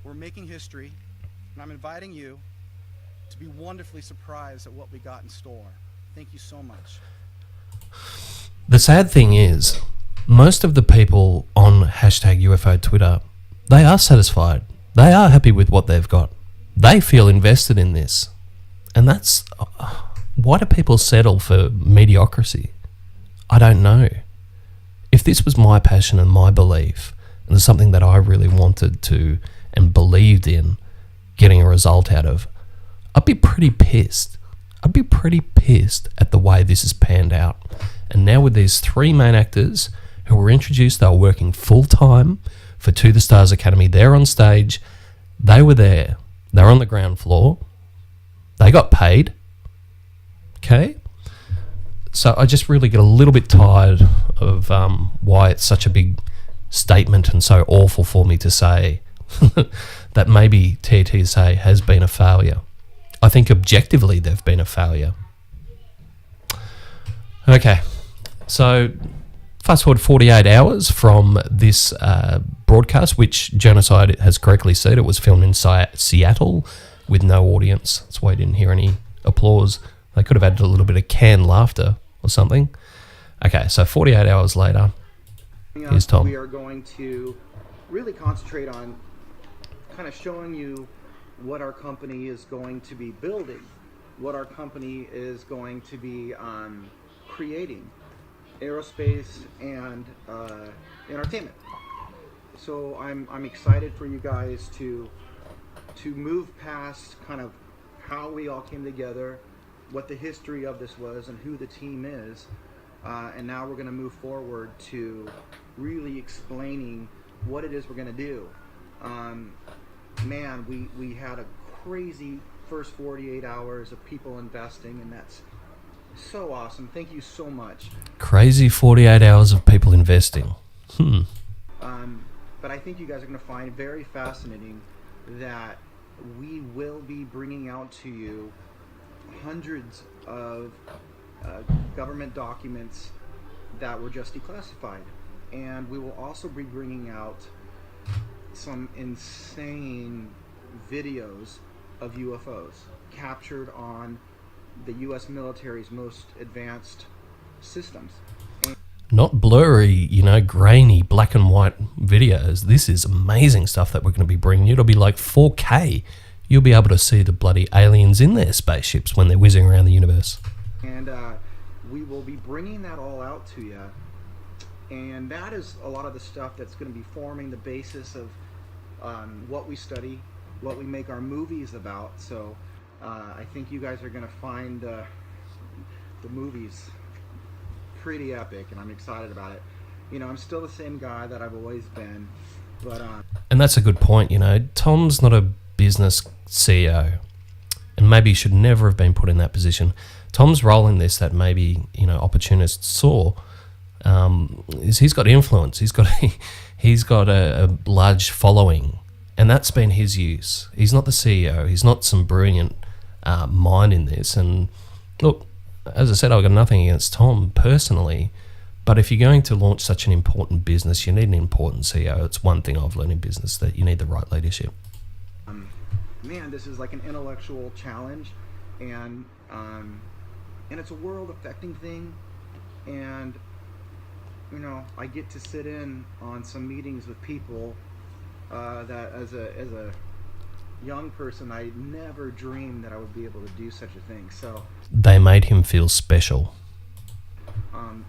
We're making history, and I'm inviting you to be wonderfully surprised at what we got in store. Thank you so much. The sad thing is, most of the people on #UFO Twitter, they are satisfied. They are happy with what they've got. They feel invested in this. And that's... why do people settle for mediocrity? I don't know. If this was my passion and my belief, and it's something that I really wanted to and believed in getting a result out of, I'd be pretty pissed. I'd be pretty pissed at the way this has panned out. And now with these three main actors who were introduced, they were working full-time for To the Stars Academy. They're on stage. They were there. They're on the ground floor. They got paid. Okay? So I just really get a little bit tired of why it's such a big statement and so awful for me to say that maybe TTSA has been a failure. I think objectively they've been a failure. Okay, so fast forward 48 hours from this broadcast, which Genocide has correctly said it was filmed in Seattle with no audience. That's why I didn't hear any applause. They could have added a little bit of canned laughter or something. Okay, so 48 hours later, here's Tom. We are going to really concentrate on kind of showing you what our company is going to be building, what our company is going to be creating, aerospace and entertainment. So I'm excited for you guys to move past kind of how we all came together, what the history of this was, and who the team is, and now we're going to move forward to really explaining what it is we're going to do. Man, we had a crazy first 48 hours of people investing, and that's so awesome. Thank you so much. Crazy 48 hours of people investing. But I think you guys are going to find very fascinating that we will be bringing out to you hundreds of government documents that were just declassified. And we will also be bringing out some insane videos of UFOs captured on the U.S. military's most advanced systems. Not blurry, grainy black and white videos. This is amazing stuff that we're going to be bringing you. It'll be like 4K. You'll be able to see the bloody aliens in their spaceships when they're whizzing around the universe. And we will be bringing that all out to you. And that is a lot of the stuff that's going to be forming the basis of what we study, what we make our movies about. So I think you guys are going to find the movies pretty epic, and I'm excited about it. I'm still the same guy that I've always been, but and that's a good point. Tom's not a business CEO, and maybe he should never have been put in that position. Tom's role in this that maybe opportunists saw is he's got influence. He's got a large following, and that's been his use. He's not the CEO. He's not some brilliant mind in this. And look, as I said, I've got nothing against Tom personally, but if you're going to launch such an important business, you need an important CEO. It's one thing I've learned in business, that you need the right leadership. Man, this is like an intellectual challenge, and it's a world-affecting thing, and I get to sit in on some meetings with people that as a young person, I never dreamed that I would be able to do such a thing. So they made him feel special.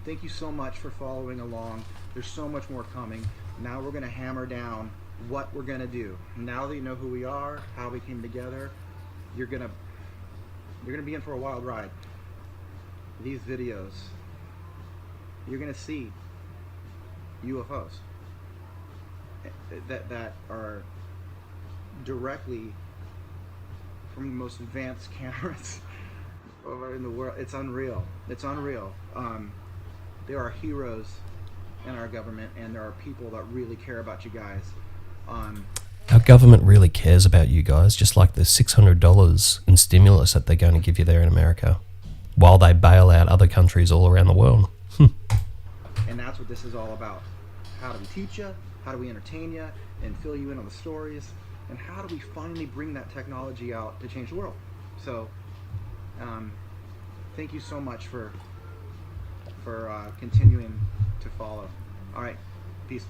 Thank you so much for following along. There's so much more coming. Now we're going to hammer down what we're going to do. Now that you know who we are, how we came together, you're going to be in for a wild ride. These videos, you're going to see UFOs that are directly from the most advanced cameras over in the world. It's unreal. It's unreal. There are heroes in our government, and there are people that really care about you guys. Our government really cares about you guys, just like the $600 in stimulus that they're going to give you there in America, while they bail out other countries all around the world. And that's what this is all about. How do we teach you? How do we entertain you and fill you in on the stories? And how do we finally bring that technology out to change the world? So, thank you so much for continuing to follow. All right, peace.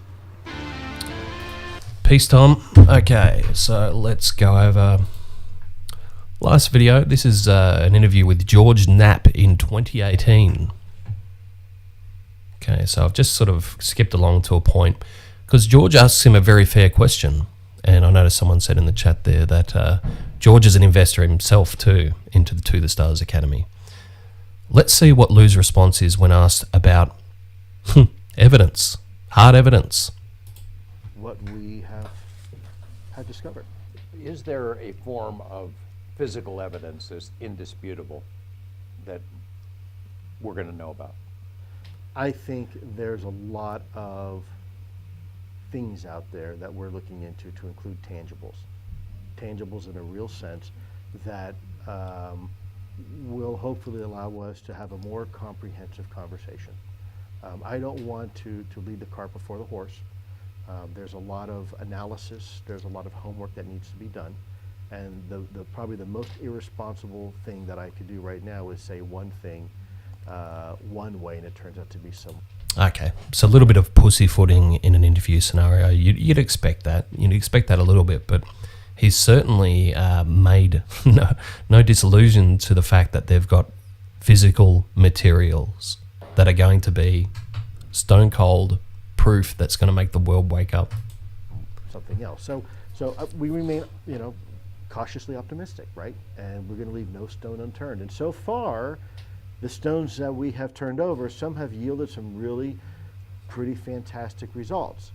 Peace, Tom. Okay, so let's go over last video. This is an interview with George Knapp in 2018. Okay, so I've just sort of skipped along to a point because George asks him a very fair question. And I noticed someone said in the chat there that George is an investor himself too into the To the Stars Academy. Let's see what Lue's response is when asked about evidence, hard evidence. What we have discovered. Is there a form of physical evidence that's indisputable that we're going to know about? I think there's a lot of things out there that we're looking into to include tangibles. Tangibles in a real sense that will hopefully allow us to have a more comprehensive conversation. I don't want to lead the cart before the horse. There's a lot of analysis, there's a lot of homework that needs to be done. And probably the most irresponsible thing that I could do right now is say one thing one way, and it turns out to be some. Okay, so a little bit of pussyfooting in an interview scenario. You'd expect that. You'd expect that a little bit, but he's certainly made no disillusion to the fact that they've got physical materials that are going to be stone cold proof that's going to make the world wake up. Something else. So we remain, cautiously optimistic, right? And we're going to leave no stone unturned. And so far, the stones that we have turned over, some have yielded some really pretty fantastic results.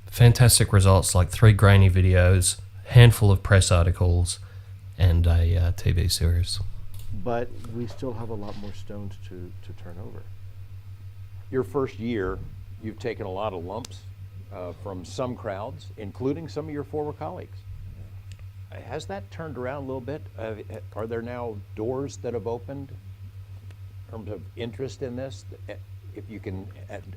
Fantastic results, like 3 grainy videos, handful of press articles, and a TV series. But we still have a lot more stones to turn over. Your first year, you've taken a lot of lumps from some crowds, including some of your former colleagues. Has that turned around a little bit? Are there now doors that have opened in terms of interest in this? If you can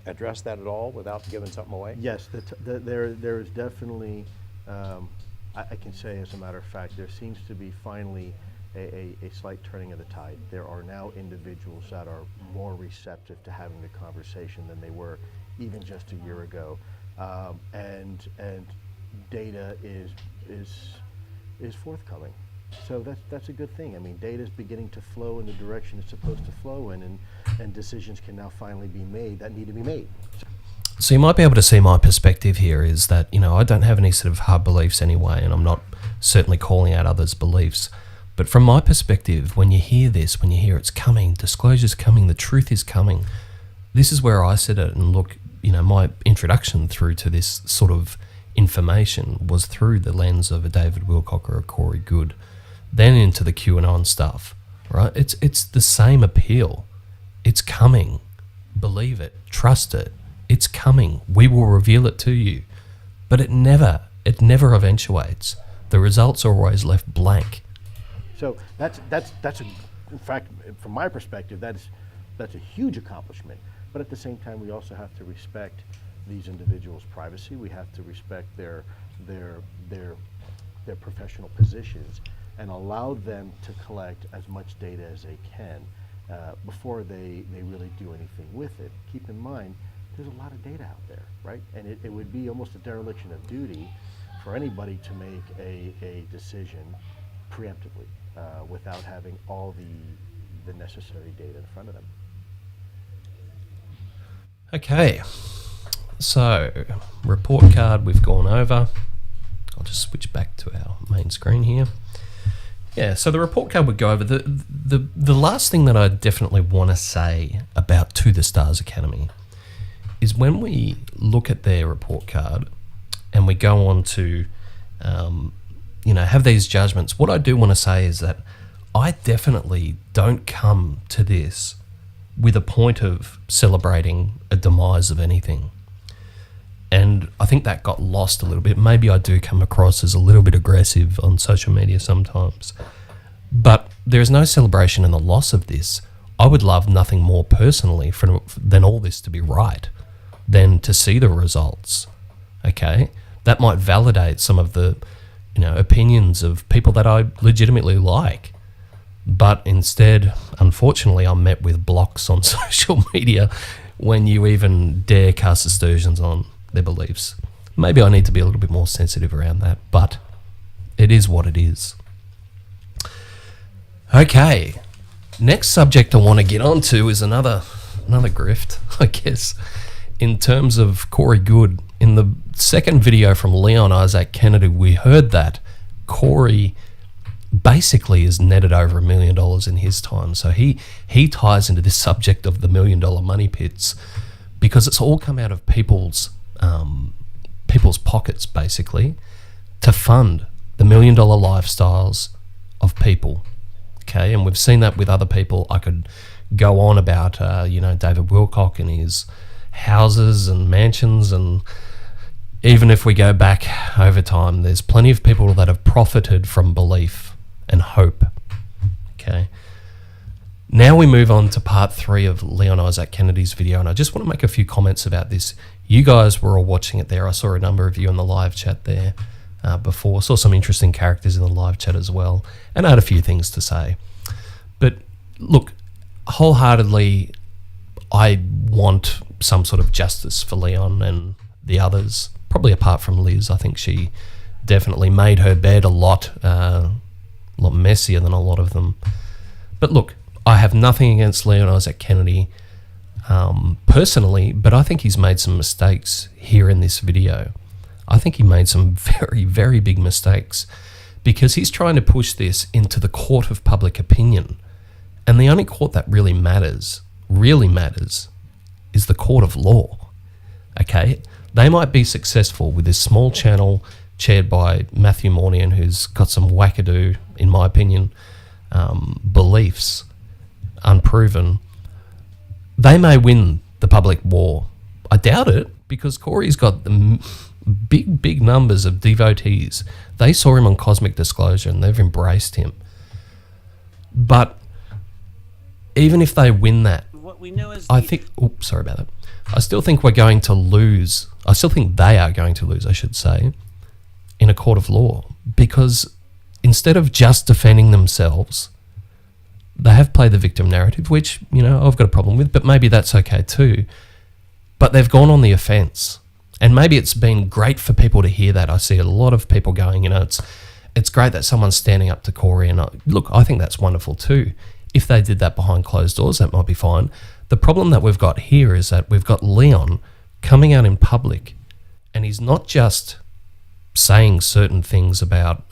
address that at all without giving something away? Yes, there is definitely, I can say as a matter of fact, there seems to be finally a slight turning of the tide. There are now individuals that are more receptive to having the conversation than they were even just a year ago. And data is forthcoming. So that's a good thing. I mean, data is beginning to flow in the direction it's supposed to flow in, and decisions can now finally be made that need to be made. So you might be able to see my perspective here is that, I don't have any sort of hard beliefs anyway, and I'm not certainly calling out others' beliefs. But from my perspective, when you hear this, when you hear it's coming, disclosure's coming, the truth is coming, this is where I sit at and look, my introduction through to this sort of information was through the lens of a David Wilcock or a Corey Goode, then into the QAnon stuff, right? It's the same appeal. It's coming. Believe it. Trust it. It's coming. We will reveal it to you. But it never eventuates. The results are always left blank. So that's in fact, from my perspective, that's a huge accomplishment. But at the same time, we also have to respect these individuals' privacy. We have to respect their professional positions and allow them to collect as much data as they can before they really do anything with it. Keep in mind, there's a lot of data out there, right? And it would be almost a dereliction of duty for anybody to make a decision preemptively without having all the necessary data in front of them. Okay, so report card we've gone over. I'll just switch back to our main screen here. Yeah, so the report card would go over. The last thing that I definitely want to say about To the Stars Academy is when we look at their report card and we go on to, have these judgments, what I do want to say is that I definitely don't come to this with a point of celebrating a demise of anything. And I think that got lost a little bit. Maybe I do come across as a little bit aggressive on social media sometimes. But there is no celebration in the loss of this. I would love nothing more personally than all this to be right, than to see the results. Okay? That might validate some of the opinions of people that I legitimately like. But instead, unfortunately, I'm met with blocks on social media when you even dare cast aspersions on their beliefs. Maybe I need to be a little bit more sensitive around that, but it is what it is. Okay, next subject I want to get onto is another grift, I guess, in terms of Corey Goode in the second video from Leon Isaac Kennedy, we heard that Corey basically has netted over $1 million in his time. So he ties into this subject of the $1 million money pits because it's all come out of people's pockets, basically, to fund the $1 million lifestyles of people. Okay, and we've seen that with other people. I could go on about, David Wilcock and his houses and mansions, and even if we go back over time, there's plenty of people that have profited from belief and hope. Okay. Now we move on to part 3 of Leon Isaac Kennedy's video, and I just want to make a few comments about this. You guys were all watching it there. I saw a number of you in the live chat there before. Saw some interesting characters in the live chat as well, and I had a few things to say. But look, wholeheartedly, I want some sort of justice for Leon and the others, probably apart from Liz. I think she definitely made her bed a lot messier than a lot of them. But look, I have nothing against Leon Isaac Kennedy personally, but I think he's made some mistakes here in this video. I think he made some very, very big mistakes because he's trying to push this into the court of public opinion. And the only court that really matters, is the court of law. Okay? They might be successful with this small channel chaired by Matthew Mornian, who's got some wackadoo, in my opinion, beliefs, unproven. They may win the public war. I doubt it, because Corey's got the big numbers of devotees. They saw him on Cosmic Disclosure and they've embraced him. But even if they win that, what we know is I think, sorry about that. I still think we're going to lose. I still think they are going to lose, I should say, in a court of law, because instead of just defending themselves, they have played the victim narrative, which, I've got a problem with, but maybe that's okay too. But they've gone on the offense. And maybe it's been great for people to hear that. I see a lot of people going, it's great that someone's standing up to Corey. And look, I think that's wonderful too. If they did that behind closed doors, that might be fine. The problem that we've got here is that we've got Leon coming out in public, and he's not just saying certain things about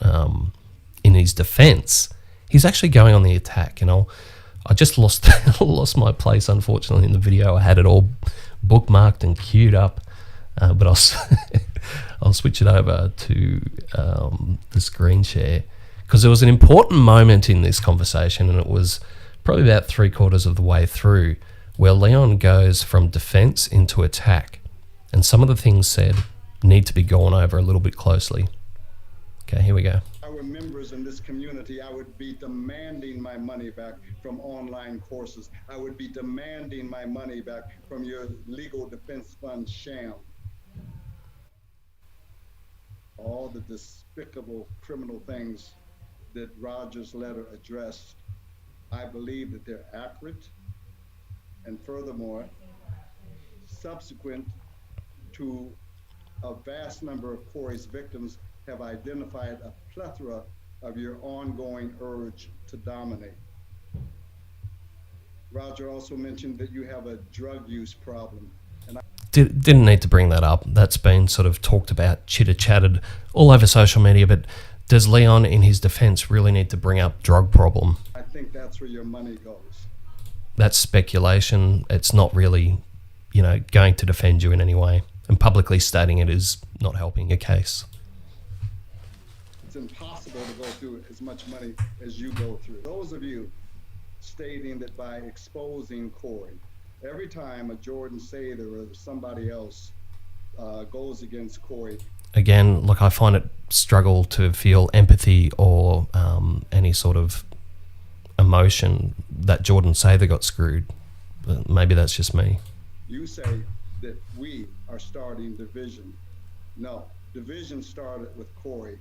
in his defense. He's actually going on the attack. I just lost my place, unfortunately, in the video. I had it all bookmarked and queued up. But I'll switch it over to the screen share, because there was an important moment in this conversation, and it was probably about 3/4 of the way through, where Leon goes from defense into attack, and some of the things said need to be gone over a little bit closely. Okay, here we go. Our members in this community, I would be demanding my money back from online courses. I would be demanding my money back from your legal defense fund sham. All the despicable criminal things that Roger's letter addressed, I believe that they're accurate, and furthermore, subsequent to a vast number of Corey's victims have identified a plethora of your ongoing urge to dominate. Roger also mentioned that you have a drug use problem. Didn't need to bring that up. That's been sort of talked about, chitter-chatted all over social media, but does Leon, in his defense, really need to bring up drug problem? I think that's where your money goes. That's speculation. It's not really, going to defend you in any way. And publicly stating it is not helping your case. It's impossible to go through as much money as you go through. Those of you stating that by exposing Corey, every time a Jordan Sather or somebody else goes against Corey. Again, look, I find it struggle to feel empathy or any sort of emotion that Jordan Sather got screwed. But maybe that's just me. You say that we are starting division. No, division started with Corey.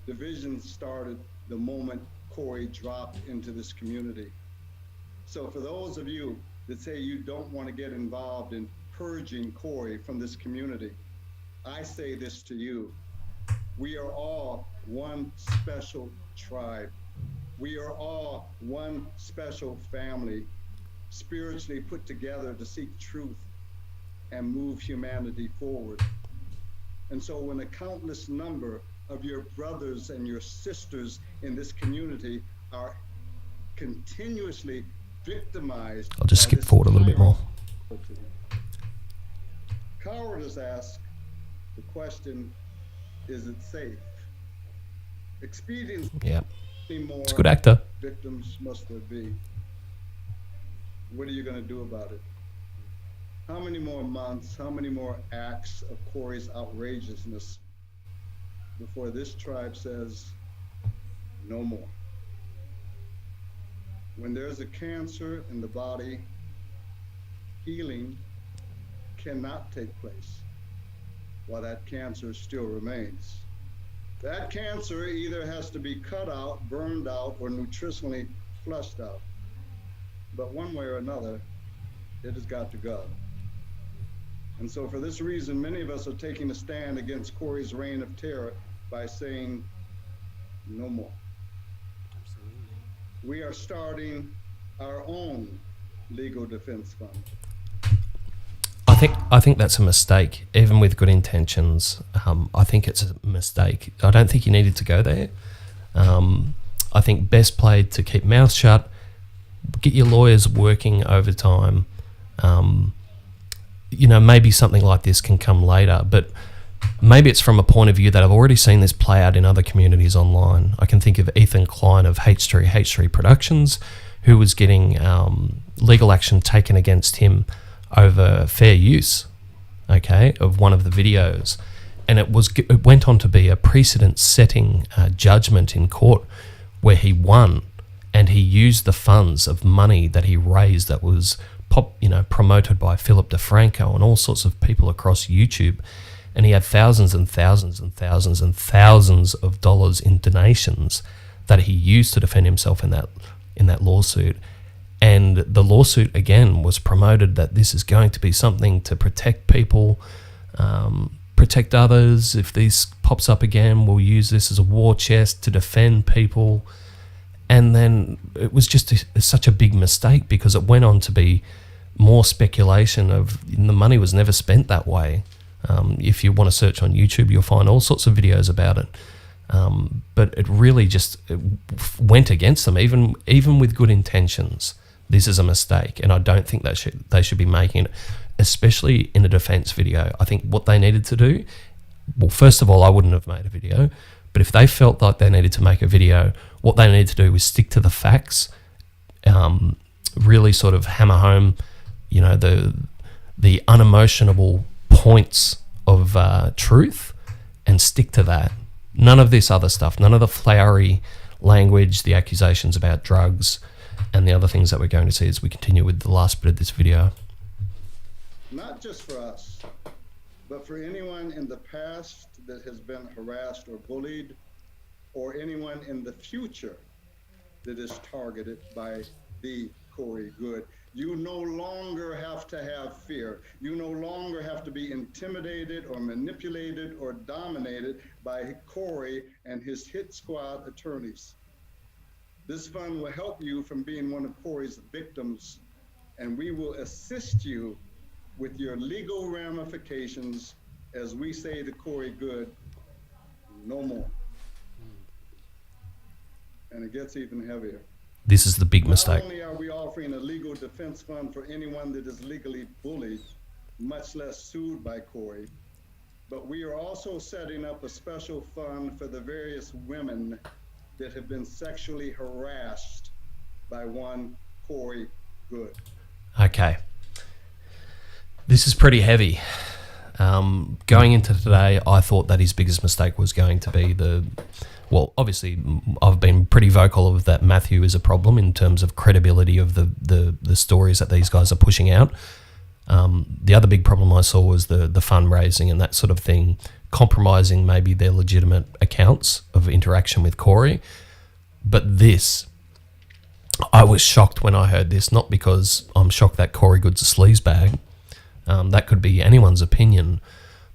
Division started the moment Corey dropped into this community. So for those of you that say you don't want to get involved in purging Corey from this community, I say this to you. We are all one special tribe. We are all one special family, spiritually put together to seek truth and move humanity forward. And so when a countless number of your brothers and your sisters in this community are continuously victimized. I'll just by skip this forward a little bit more. Cowardice asks the question, is it safe? Expediency Yeah. more It's a good actor. victims must there be? What are you going to do about it? How many more months, how many more acts of Corey's outrageousness before this tribe says no more? When there's a cancer in the body, healing cannot take place while that cancer still remains. That cancer either has to be cut out, burned out, or nutritionally flushed out. But one way or another, it has got to go. And so for this reason, many of us are taking a stand against Corey's reign of terror by saying no more. We are starting our own legal defense fund. I think that's a mistake, even with good intentions. I think it's a mistake. I don't think you needed to go there. I think best played to keep mouth shut, get your lawyers working overtime. Maybe something like this can come later, but maybe it's from a point of view that I've already seen this play out in other communities online. I can think of Ethan Klein of H3 Productions, who was getting legal action taken against him over fair use, of one of the videos. And it went on to be a precedent-setting judgment in court where he won, and he used the funds of money that he raised that was promoted by Philip DeFranco and all sorts of people across YouTube. And he had thousands and thousands and thousands and thousands of dollars in donations that he used to defend himself in that lawsuit. And the lawsuit, again, was promoted that this is going to be something to protect people, protect others. If this pops up again, we'll use this as a war chest to defend people. And then it was just such a big mistake because it went on to be more speculation of the money was never spent that way. If you want to search on YouTube, you'll find all sorts of videos about it. But it really just went against them, even with good intentions. This is a mistake, and I don't think they should be making it, especially in a defense video. I think what they needed to do, well, first of all, I wouldn't have made a video, but if they felt like they needed to make a video, what they needed to do was stick to the facts, really sort of hammer home, the unemotional points of truth, and stick to that. None of this other stuff, none of the flowery language, the accusations about drugs, and the other things that we're going to see as we continue with the last bit of this video. Not just for us, but for anyone in the past that has been harassed or bullied, or anyone in the future that is targeted by the Corey Goode. You no longer have to have fear. You no longer have to be intimidated or manipulated or dominated by Corey and his hit squad attorneys. This fund will help you from being one of Corey's victims, and we will assist you with your legal ramifications as we say to Corey Goode, no more. And it gets even heavier. This is the big mistake. Not only are we offering a legal defense fund for anyone that is legally bullied, much less sued by Corey, but we are also setting up a special fund for the various women that have been sexually harassed by one Corey Goode. Okay. This is pretty heavy. Going into today, I thought that his biggest mistake was going to be obviously I've been pretty vocal of that Matthew is a problem in terms of credibility of the stories that these guys are pushing out. The other big problem I saw was the fundraising and that sort of thing, compromising maybe their legitimate accounts of interaction with Corey. But this, I was shocked when I heard this, not because I'm shocked that Corey Goode's a sleazebag. That could be anyone's opinion.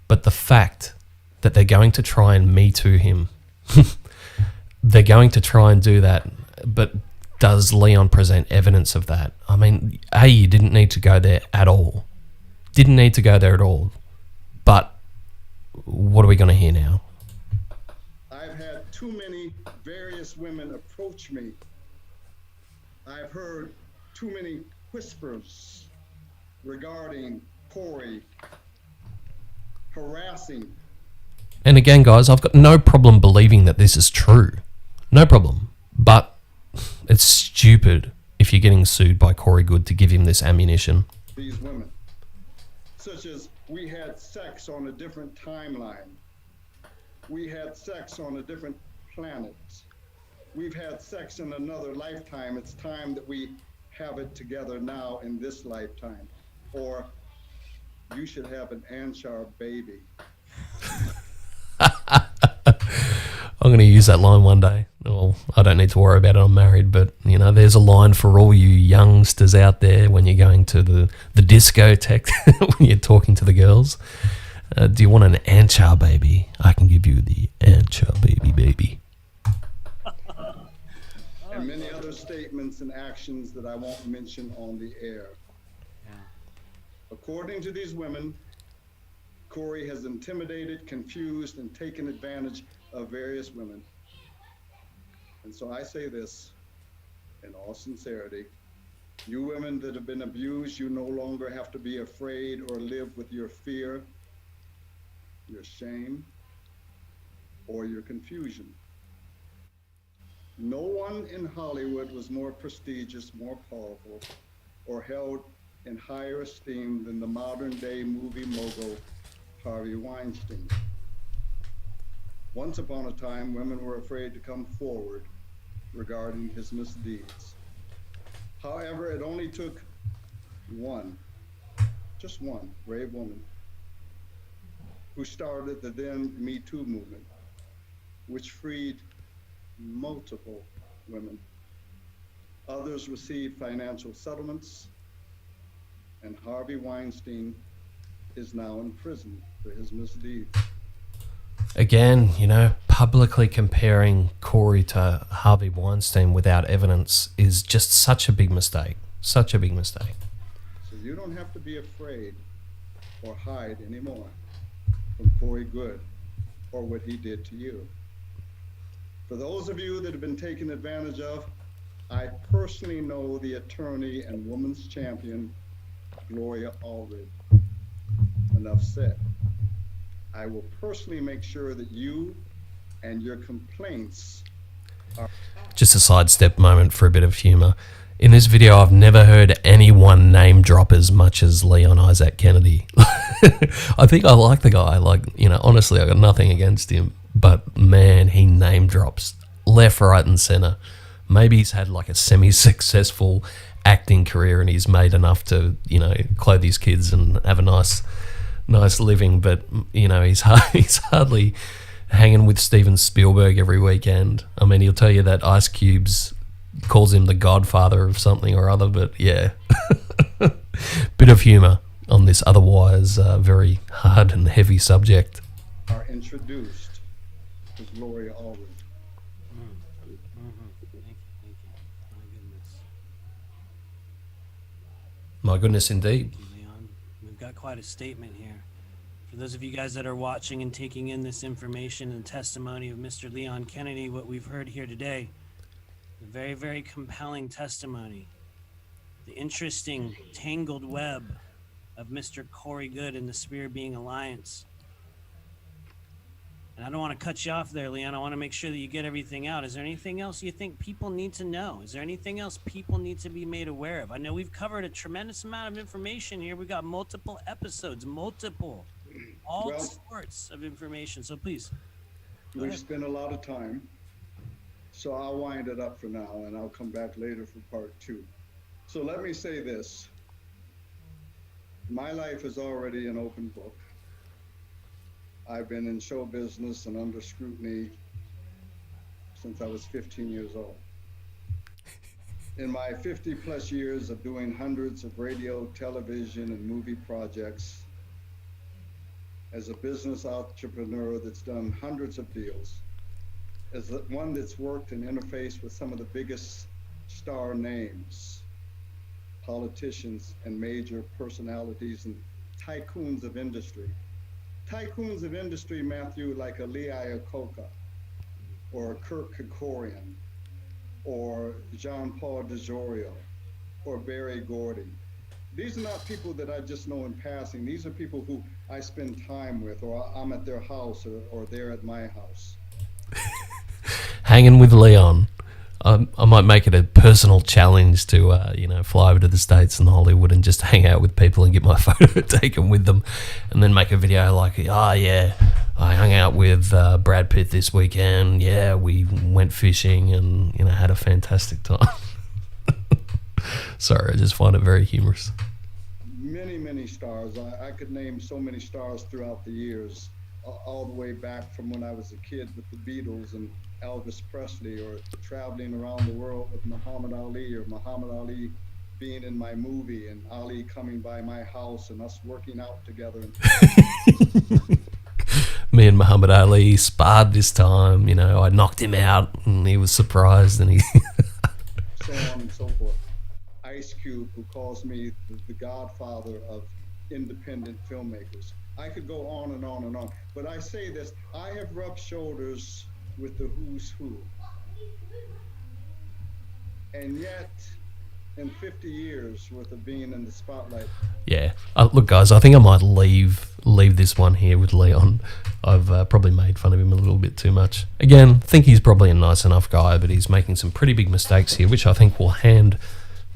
But the fact that they're going to try and Me Too him, they're going to try and do that, but does Leon present evidence of that? I mean, you didn't need to go there at all. Didn't need to go there at all. But what are we going to hear now? I've had too many various women approach me. I've heard too many whispers regarding Corey harassing. And again, guys, I've got no problem believing that this is true. No problem. But it's stupid if you're getting sued by Corey Goode to give him this ammunition. These women, such as we had sex on a different timeline. We had sex on a different planet. We've had sex in another lifetime. It's time that we have it together now in this lifetime. Or you should have an Anchar baby. I'm going to use that line one day. Well, I don't need to worry about it. I'm married, but you know, there's a line for all you youngsters out there when you're going to the discotheque, when you're talking to the girls. Do you want an Anchar baby? I can give you the Anchar baby. And many other statements and actions that I won't mention on the air. According to these women, Corey has intimidated, confused, and taken advantage of various women. And so I say this in all sincerity. You women that have been abused, you no longer have to be afraid or live with your fear, your shame, or your confusion. No one in Hollywood was more prestigious, more powerful, or held in higher esteem than the modern day movie mogul, Harvey Weinstein. Once upon a time, women were afraid to come forward regarding his misdeeds. However, it only took one, just one brave woman who started the then Me Too movement, which freed multiple women. Others received financial settlements, and Harvey Weinstein is now in prison for his misdeeds. Again, you know, publicly comparing Corey to Harvey Weinstein without evidence is just such a big mistake. Such a big mistake. So you don't have to be afraid or hide anymore from Corey Goode or what he did to you. For those of you that have been taken advantage of, I personally know the attorney and women's champion, Gloria Allred. Enough said. I will personally make sure that you and your complaints are... Just a sidestep moment for a bit of humour. In this video, I've never heard anyone name drop as much as Leon Isaac Kennedy. I think I like the guy. Like, you know, honestly, I got nothing against him. But man, he name drops left, right, and centre. Maybe he's had like a semi-successful acting career and he's made enough to, you know, clothe his kids and have a nice living. But you know, he's hardly hanging with Steven Spielberg every weekend. I mean, he'll tell you that Ice Cube's calls him the godfather of something or other. But yeah, bit of humour on this otherwise very hard and heavy subject. Are introduced to Gloria Allred. My goodness, indeed. Thank you, Leon. We've got quite a statement here. For those of you guys that are watching and taking in this information and testimony of Mr. Leon Kennedy, what we've heard here today, a very, very compelling testimony. The interesting tangled web of Mr. Corey Goode and the Spear Being Alliance. And I don't want to cut you off there, Leon. I want to make sure that you get everything out. Is there anything else you think people need to know? Is there anything else people need to be made aware of? I know we've covered a tremendous amount of information here. We've got multiple episodes, all sorts of information. So please. We've spent a lot of time, so I'll wind it up for now, and I'll come back later for part 2. So let me say this. My life is already an open book. I've been in show business and under scrutiny since I was 15 years old. In my 50 plus years of doing hundreds of radio, television, and movie projects, as a business entrepreneur that's done hundreds of deals, as one that's worked and interfaced with some of the biggest star names, politicians and major personalities and tycoons of industry, tycoons of industry, Matthew, like a Lee Iacocca or Kirk Kerkorian or Jean-Paul DeJorio or Barry Gordy. These are not people that I just know in passing. These are people who I spend time with, or I'm at their house, or they're at my house. Hanging with Leon. I might make it a personal challenge to, fly over to the States and Hollywood and just hang out with people and get my photo taken with them, and then make a video like, oh yeah, I hung out with Brad Pitt this weekend. Yeah, we went fishing and had a fantastic time. Sorry, I just find it very humorous. Many stars. I could name so many stars throughout the years, all the way back from when I was a kid with the Beatles and Elvis Presley, or traveling around the world with Muhammad Ali, or Muhammad Ali being in my movie and Ali coming by my house and us working out together. Me and Muhammad Ali sparred this time. I knocked him out and he was surprised, and he so on and so forth. Ice Cube, who calls me the godfather of independent filmmakers. I could go on and on and on, but I say this, I have rubbed shoulders with the who's who. And yet, in 50 years worth of being in the spotlight. Yeah. Look, guys, I think I might leave this one here with Leon. I've probably made fun of him a little bit too much. Again, think he's probably a nice enough guy, but he's making some pretty big mistakes here, which I think will hand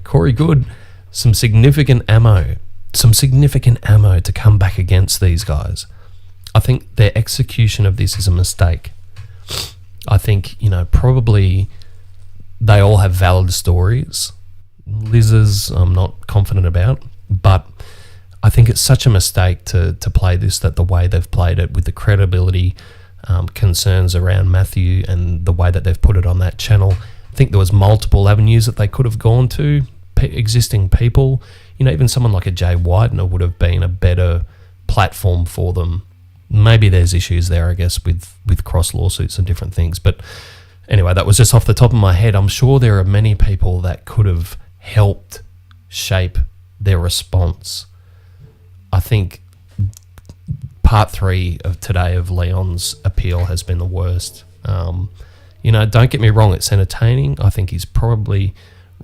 Corey Goode some significant ammo to come back against these guys. I think their execution of this is a mistake. I think, probably they all have valid stories. Liz's I'm not confident about, but I think it's such a mistake to play this that the way they've played it, with the credibility concerns around Matthew and the way that they've put it on that channel. I think there was multiple avenues that they could have gone to, existing people. Even someone like a Jay Whitener would have been a better platform for them. Maybe there's issues there, I guess, with cross lawsuits and different things. But anyway, that was just off the top of my head. I'm sure there are many people that could have helped shape their response. I think part 3 of today of Leon's appeal has been the worst. Don't get me wrong, it's entertaining. I think he's probably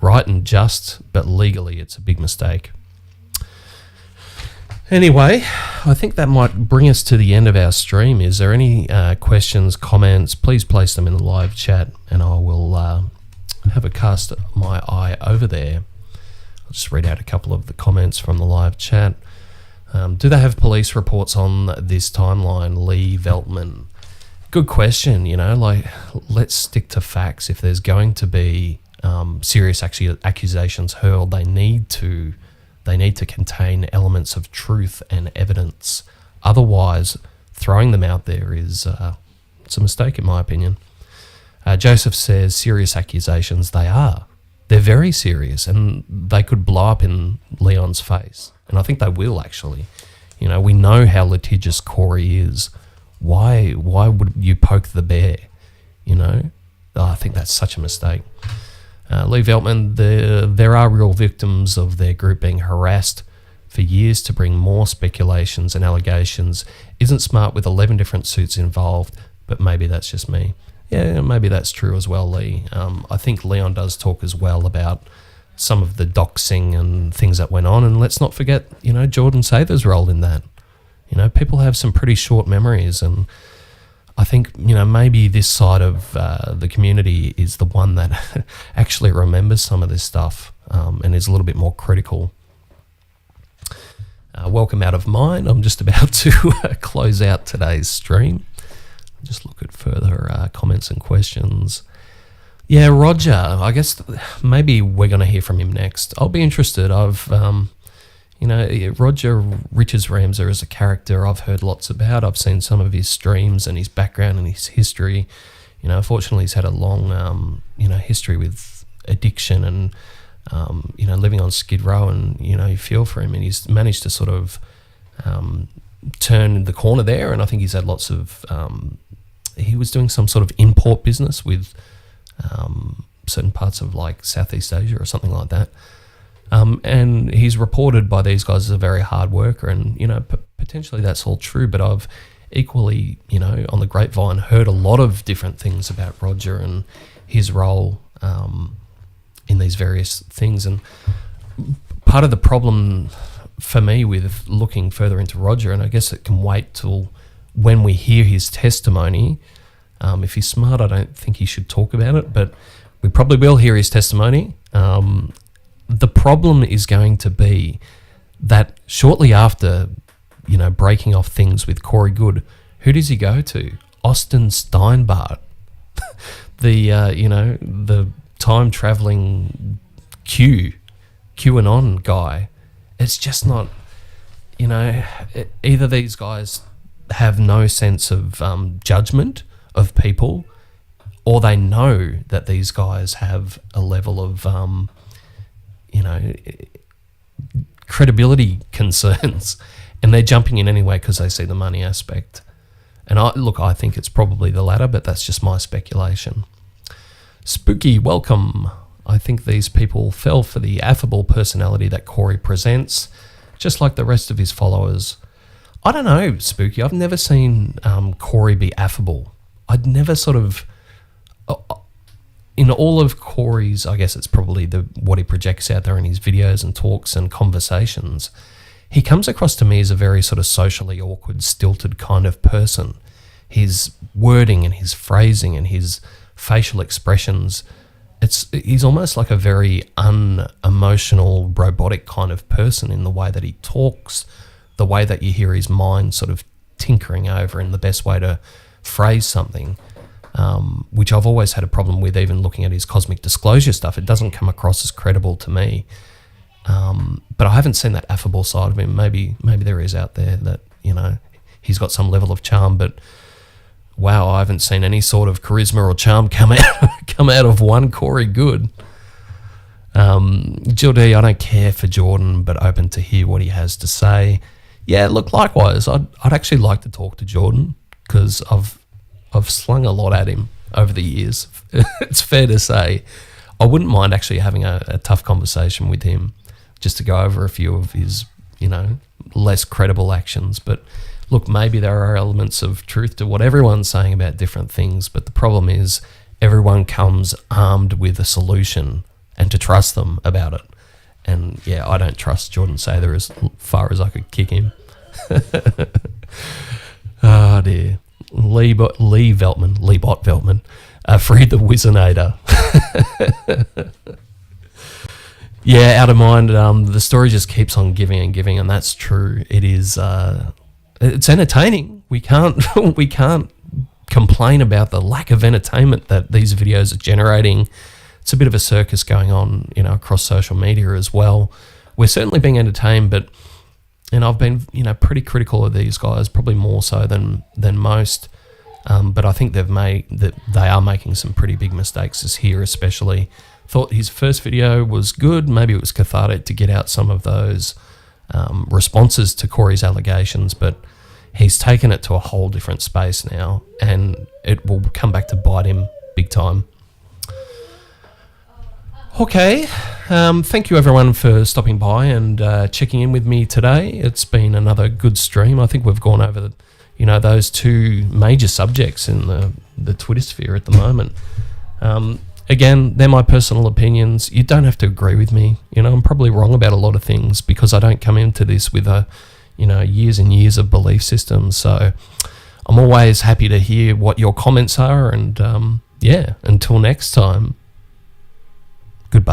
right and just, but legally it's a big mistake. Anyway, I think that might bring us to the end of our stream. Is there any questions, comments? Please place them in the live chat and I will have a cast my eye over there. I'll just read out a couple of the comments from the live chat. Do they have police reports on this timeline? Lee Veltman. Good question. Let's stick to facts. If there's going to be serious accusations hurled, they need to contain elements of truth and evidence. Otherwise, throwing them out there is it's a mistake, in my opinion. Joseph says serious accusations. They're very serious, and they could blow up in Leon's face, and I think they will actually. We know how litigious Corey is. Why would you poke the bear? I think that's such a mistake. Lee Veltman, there are real victims of their group being harassed for years to bring more speculations and allegations. Isn't smart with 11 different suits involved, but maybe that's just me. Yeah, maybe that's true as well, Lee. I think Leon does talk as well about some of the doxing and things that went on, and let's not forget, Jordan Sather's role in that. People have some pretty short memories, and I think, maybe this side of the community is the one that actually remembers some of this stuff and is a little bit more critical. Welcome out of mine. I'm just about to close out today's stream. Just look at further comments and questions. Yeah, Roger, I guess maybe we're going to hear from him next. I'll be interested. Roger Richards Ramser is a character I've heard lots about. I've seen some of his streams and his background and his history. Fortunately, he's had a long, history with addiction and, living on Skid Row, and, you feel for him, and he's managed to sort of turn the corner there, and I think he's had lots of, he was doing some sort of import business with certain parts of like Southeast Asia or something like that. And he's reported by these guys as a very hard worker, and potentially that's all true, but I've equally, on the grapevine, heard a lot of different things about Roger and his role in these various things. And part of the problem for me with looking further into Roger, and I guess it can wait till when we hear his testimony. If he's smart, I don't think he should talk about it, but we probably will hear his testimony. The problem is going to be that shortly after, breaking off things with Corey Goode, who does he go to? Austin Steinbart, the time-traveling QAnon guy. It's just not, either these guys have no sense of judgment of people, or they know that these guys have a level of, credibility concerns, and they're jumping in anyway because they see the money aspect. And I think it's probably the latter, but that's just my speculation. Spooky, welcome. I think these people fell for the affable personality that Corey presents, just like the rest of his followers. I don't know, Spooky. I've never seen Corey be affable. I'd never sort of... in all of Corey's, I guess it's probably what he projects out there in his videos and talks and conversations, he comes across to me as a very sort of socially awkward, stilted kind of person. His wording and his phrasing and his facial expressions, he's almost like a very unemotional, robotic kind of person in the way that he talks, the way that you hear his mind sort of tinkering over in the best way to phrase something. Which I've always had a problem with, even looking at his cosmic disclosure stuff. It doesn't come across as credible to me. But I haven't seen that affable side of him. Maybe there is out there that, he's got some level of charm, but wow, I haven't seen any sort of charisma or charm come out of one Corey Goode. Jill D, I don't care for Jordan, but open to hear what he has to say. Yeah, look, likewise, I'd actually like to talk to Jordan, because I've slung a lot at him over the years. It's fair to say. I wouldn't mind actually having a tough conversation with him just to go over a few of his, less credible actions. But look, maybe there are elements of truth to what everyone's saying about different things, but the problem is everyone comes armed with a solution and to trust them about it. And yeah, I don't trust Jordan Sather as far as I could kick him. Oh dear. Leebot Veltman, freed the Wizinator. Yeah, out of mind. The story just keeps on giving and giving, and that's true. It is. It's entertaining. We can't complain about the lack of entertainment that these videos are generating. It's a bit of a circus going on, across social media as well. We're certainly being entertained, but. And I've been, pretty critical of these guys, probably more so than most. But I think they are making some pretty big mistakes this here, especially. Thought his first video was good. Maybe it was cathartic to get out some of those responses to Corey's allegations, but he's taken it to a whole different space now, and it will come back to bite him big time. Okay, thank you everyone for stopping by and checking in with me today. It's been another good stream. I think we've gone over, those two major subjects in the Twitter sphere at the moment. Again, they're my personal opinions. You don't have to agree with me. I'm probably wrong about a lot of things because I don't come into this with years and years of belief systems. So I'm always happy to hear what your comments are. And until next time. Goodbye.